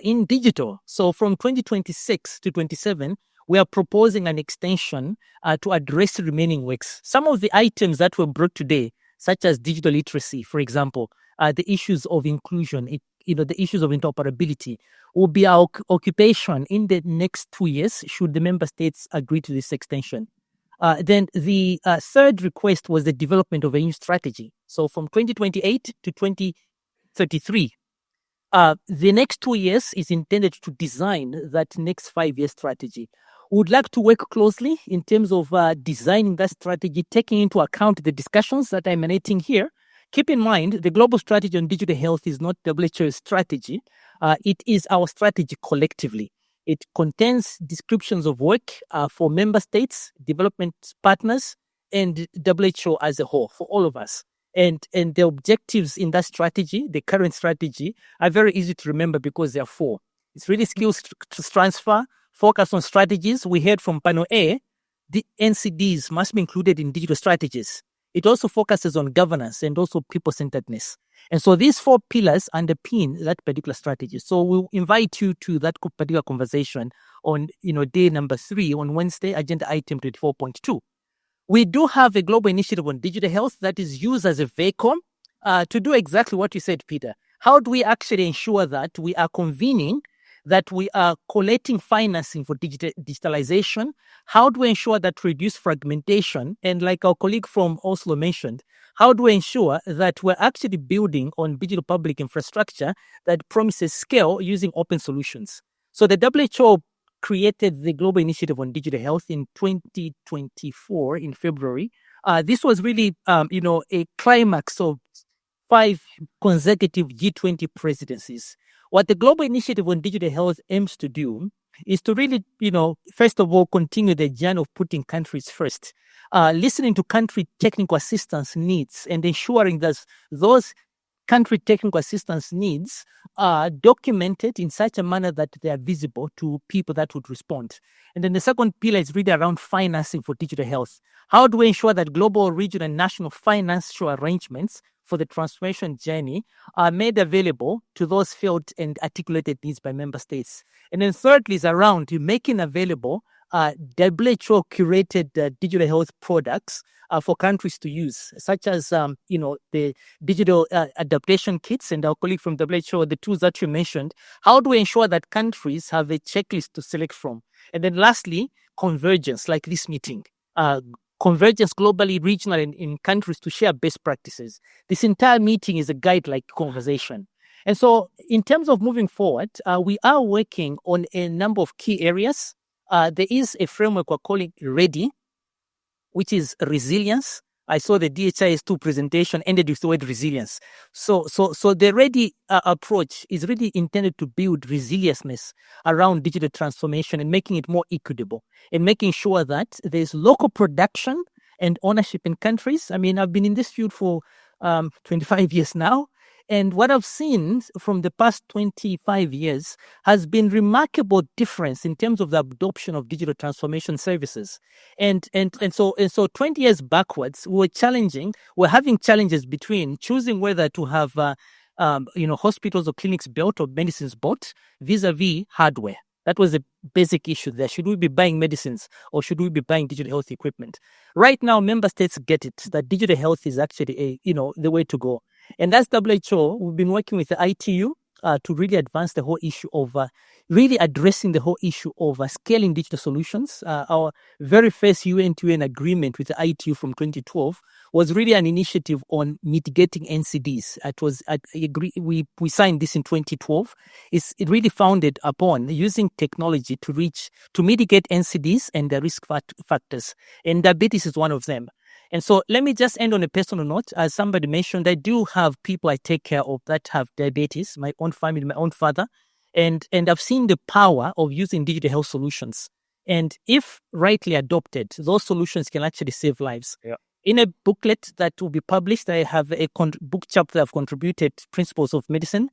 in digital. So from 2026 to 27, we are proposing an extension to address remaining works. Some of the items that were brought today, such as digital literacy, for example, the issues of inclusion, the issues of interoperability, will be our occupation in the next 2 years should the member states agree to this extension. Then the third request was the development of a new strategy. So from 2028 to 2033, the next 2 years is intended to design that next 5-year strategy. We would like to work closely in terms of designing that strategy, taking into account the discussions that are emanating here. Keep in mind, the Global Strategy on Digital Health is not WHO's strategy. It is our strategy collectively. It contains descriptions of work for member states, development partners, and WHO as a whole, for all of us. And the objectives in that strategy, the current strategy, are very easy to remember because there are 4. It's really skills transfer, focus on strategies. We heard from panel A, the NCDs must be included in digital strategies. It also focuses on governance and also people-centeredness. And so these 4 pillars underpin that particular strategy. So we'll invite you to that particular conversation on, day number 3 on Wednesday, agenda item 24.2. We do have a global initiative on digital health that is used as a vehicle to do exactly what you said, Peter. How do we actually ensure that we are convening, that we are collecting financing for digitalization? How do we ensure that we reduce fragmentation? And like our colleague from Oslo mentioned, how do we ensure that we're actually building on digital public infrastructure that promises scale using open solutions? So the WHO created the Global Initiative on Digital Health in 2024 in February. This was really, a climax of 5 consecutive G20 presidencies. What the Global Initiative on Digital Health aims to do is to really, first of all, continue the journey of putting countries first, listening to country technical assistance needs and ensuring that those country technical assistance needs are documented in such a manner that they are visible to people that would respond. And then the second pillar is really around financing for digital health. How do we ensure that global, regional, and national financial arrangements for the transformation journey are made available to those felt and articulated needs by member states? And then thirdly is around making available WHO curated digital health products for countries to use, such as the digital adaptation kits, and our colleague from WHO, the tools that you mentioned. How do we ensure that countries have a checklist to select from? And then lastly, convergence, like this meeting. Convergence globally, regional, and in countries to share best practices. This entire meeting is a guide-like conversation. And so in terms of moving forward, we are working on a number of key areas. There is a framework we're calling READY, which is resilience. I saw the DHIS2 presentation ended with the word resilience. So the READY approach is really intended to build resilience around digital transformation and making it more equitable and making sure that there's local production and ownership in countries. I mean, I've been in this field for 25 years now. And what I've seen from the past 25 years has been remarkable difference in terms of the adoption of digital transformation services. And so 20 years backwards, we're having challenges between choosing whether to have hospitals or clinics built or medicines bought vis-a-vis hardware. That was a basic issue there. Should we be buying medicines or should we be buying digital health equipment? Right now, member states get it that digital health is actually the way to go. And as WHO, we've been working with the ITU to really advance the whole issue of really addressing the whole issue of scaling digital solutions. Our very first UN-to-UN agreement with the ITU from 2012 was really an initiative on mitigating NCDs. We signed this in 2012. It really founded upon using technology to mitigate NCDs and the risk factors. And diabetes is one of them. And so let me just end on a personal note. As somebody mentioned, I do have people I take care of that have diabetes, my own family, my own father. And I've seen the power of using digital health solutions. And if rightly adopted, those solutions can actually save lives. Yeah. In a booklet that will be published, I have a book chapter I've contributed, Principles of Medicine.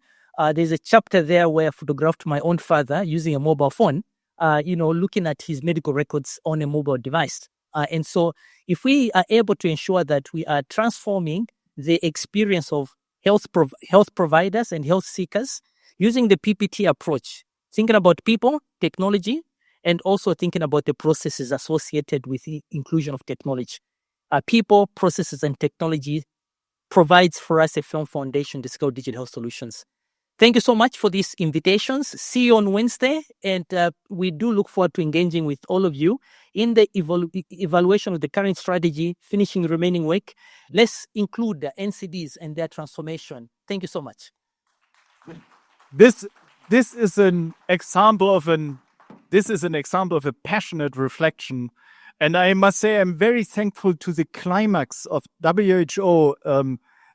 There's a chapter there where I photographed my own father using a mobile phone, looking at his medical records on a mobile device. And so if we are able to ensure that we are transforming the experience of health providers and health seekers using the PPT approach, thinking about people, technology, and also thinking about the processes associated with the inclusion of technology. People, processes, and technology provides for us a firm foundation to scale digital health solutions. Thank you so much for these invitations. See you on Wednesday. And we do look forward to engaging with all of you in the evaluation of the current strategy, finishing the remaining work. Let's include the NCDs and their transformation. Thank you so much. This is an example of a passionate reflection. And I must say, I'm very thankful to the climax of WHO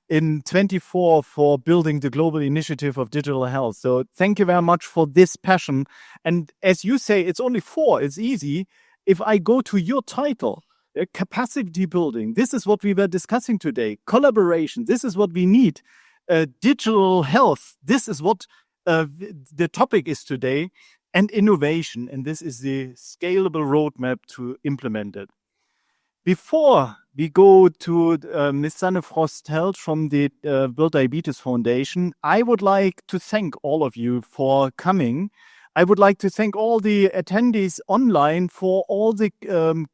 in 24 for building the global initiative of digital health. So thank you very much for this passion. And as you say, it's only 4. It's easy. If I go to your title, capacity building, this is what we were discussing today. Collaboration, this is what we need. Digital health, this is what the topic is today. And innovation, and this is the scalable roadmap to implement it. Before we go to Ms. Sanne Frost-Held from the World Diabetes Foundation, I would like to thank all of you for coming. I would like to thank all the attendees online for all the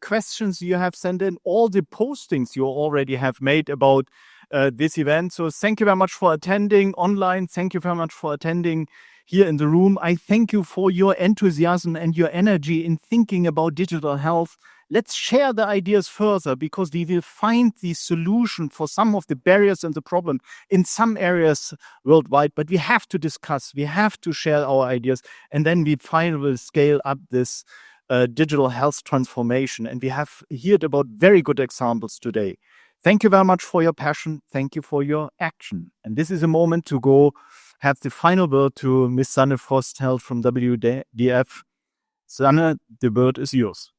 questions you have sent in, all the postings you already have made about this event. So thank you very much for attending online. Thank you very much for attending here in the room. I thank you for your enthusiasm and your energy in thinking about digital health. Let's share the ideas further, because we will find the solution for some of the barriers and the problem in some areas worldwide. But we have to discuss, we have to share our ideas, and then we finally will scale up this digital health transformation. And we have heard about very good examples today. Thank you very much for your passion. Thank you for your action. And this is a moment to go have the final word to Ms. Sanne Frost-Held from WDF. Sanne, the word is yours.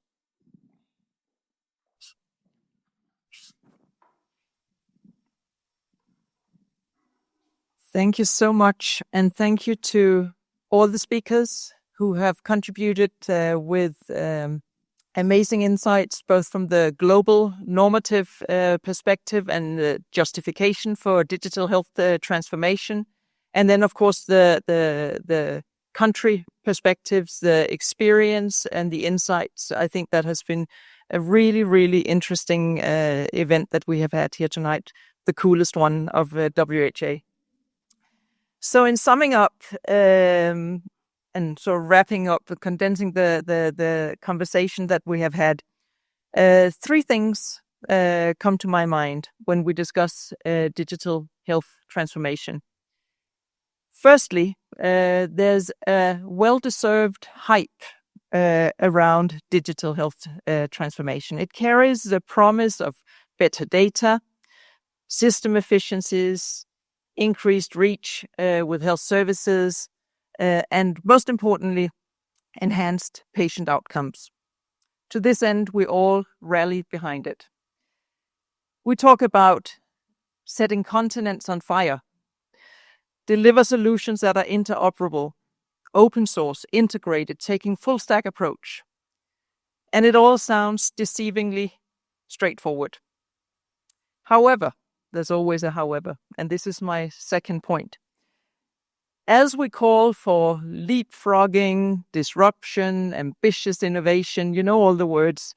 Thank you so much. And thank you to all the speakers who have contributed with amazing insights, both from the global normative perspective and justification for digital health transformation. And then, of course, the country perspectives, the experience, and the insights. I think that has been a really, really interesting event that we have had here tonight, the coolest one of WHA. So in summing up and sort of wrapping up, condensing the conversation that we have had, three things come to my mind when we discuss digital health transformation. Firstly, there's a well-deserved hype around digital health transformation. It carries the promise of better data, system efficiencies, increased reach with health services, and most importantly, enhanced patient outcomes. To this end, we all rally behind it. We talk about setting continents on fire, deliver solutions that are interoperable, open source, integrated, taking full stack approach. And it all sounds deceivingly straightforward. However, there's always a however, and this is my second point. As we call for leapfrogging, disruption, ambitious innovation, you know all the words,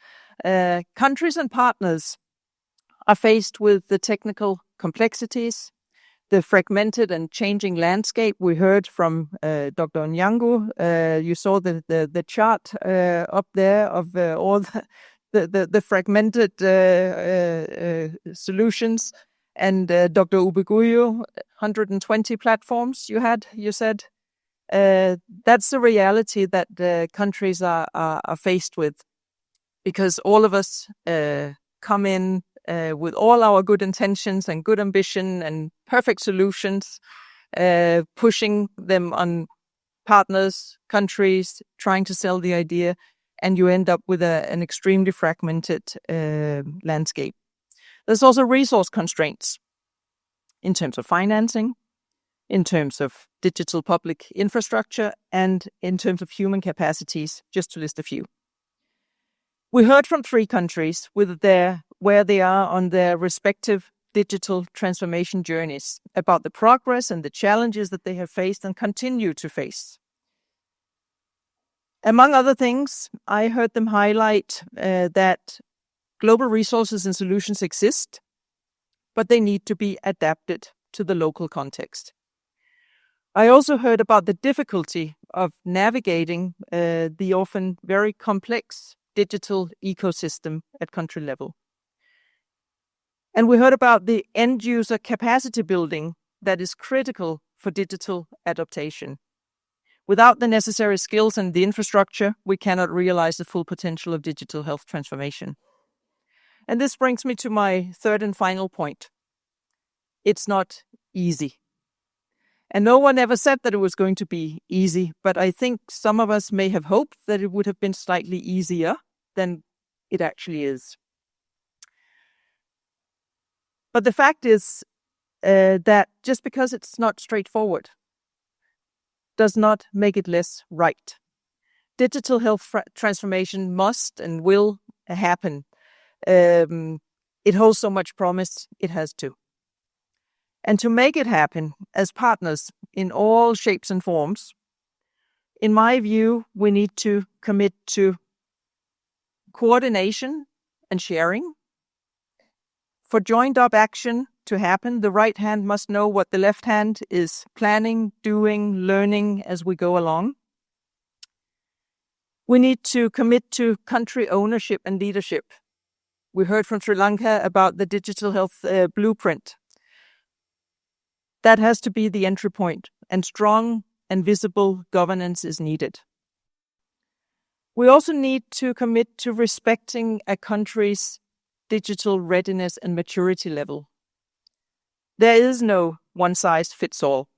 countries and partners are faced with the technical complexities, the fragmented and changing landscape. We heard from Dr. Onyango. You saw the chart up there of all the fragmented solutions. And Dr. Ubeguyu, 120 platforms you said. That's the reality that countries are faced with, because all of us come in with all our good intentions and good ambition and perfect solutions, pushing them on partners, countries, trying to sell the idea, and you end up with an extremely fragmented landscape. There's also resource constraints in terms of financing, in terms of digital public infrastructure, and in terms of human capacities, just to list a few. We heard from 3 countries where they are on their respective digital transformation journeys, about the progress and the challenges that they have faced and continue to face. Among other things, I heard them highlight that global resources and solutions exist, but they need to be adapted to the local context. I also heard about the difficulty of navigating the often very complex digital ecosystem at country level. And we heard about the end user capacity building that is critical for digital adaptation. Without the necessary skills and the infrastructure, we cannot realize the full potential of digital health transformation. And this brings me to my third and final point. It's not easy. And no one ever said that it was going to be easy, but I think some of us may have hoped that it would have been slightly easier than it actually is. But the fact is that just because it's not straightforward does not make it less right. Digital health transformation must and will happen. It holds so much promise, it has to. And to make it happen as partners in all shapes and forms, in my view, we need to commit to coordination and sharing. For joined up action to happen, the right hand must know what the left hand is planning, doing, learning as we go along. We need to commit to country ownership and leadership. We heard from Sri Lanka about the digital health blueprint. That has to be the entry point, and strong and visible governance is needed. We also need to commit to respecting a country's digital readiness and maturity level. There is no one-size-fits-all.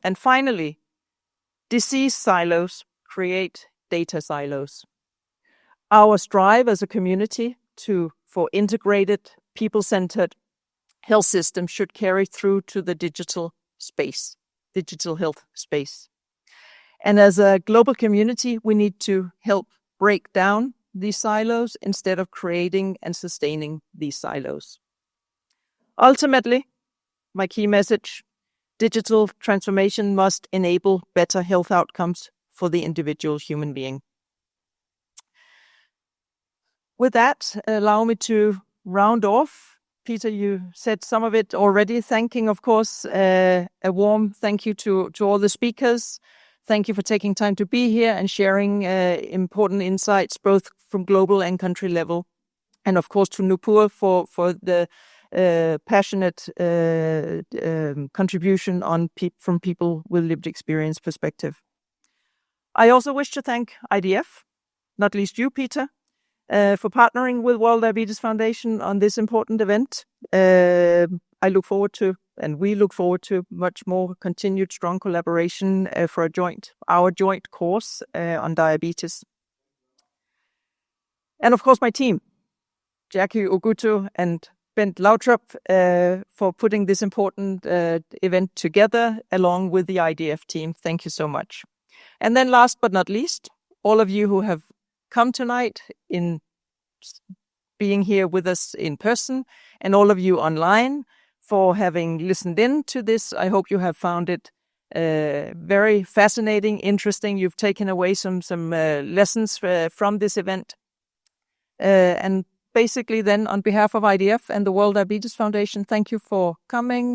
And finally, disease silos create data silos. Our strive as a community for integrated, people-centered health system should carry through to the digital space, digital health space. And as a global community, we need to help break down these silos instead of creating and sustaining these silos. Ultimately, my key message, digital transformation must enable better health outcomes for the individual human being. With that, allow me to round off. Peter, you said some of it already. Thanking, of course, a warm thank you to all the speakers. Thank you for taking time to be here and sharing important insights, both from global and country level. And of course, to Nupur for the passionate contribution from people with lived experience perspective. I also wish to thank IDF, not least you, Peter, for partnering with World Diabetes Foundation on this important event. I look forward to, and we look forward to, much more continued strong collaboration for our joint course on diabetes. And of course, my team, Jackie Ogutu and Bent Lautrup, for putting this important event together along with the IDF team. Thank you so much. And then last but not least, all of you who have come tonight in being here with us in person, and all of you online for having listened in to this. I hope you have found it very fascinating, interesting. You've taken away some lessons from this event. And basically then, on behalf of IDF and the World Diabetes Foundation, thank you for coming.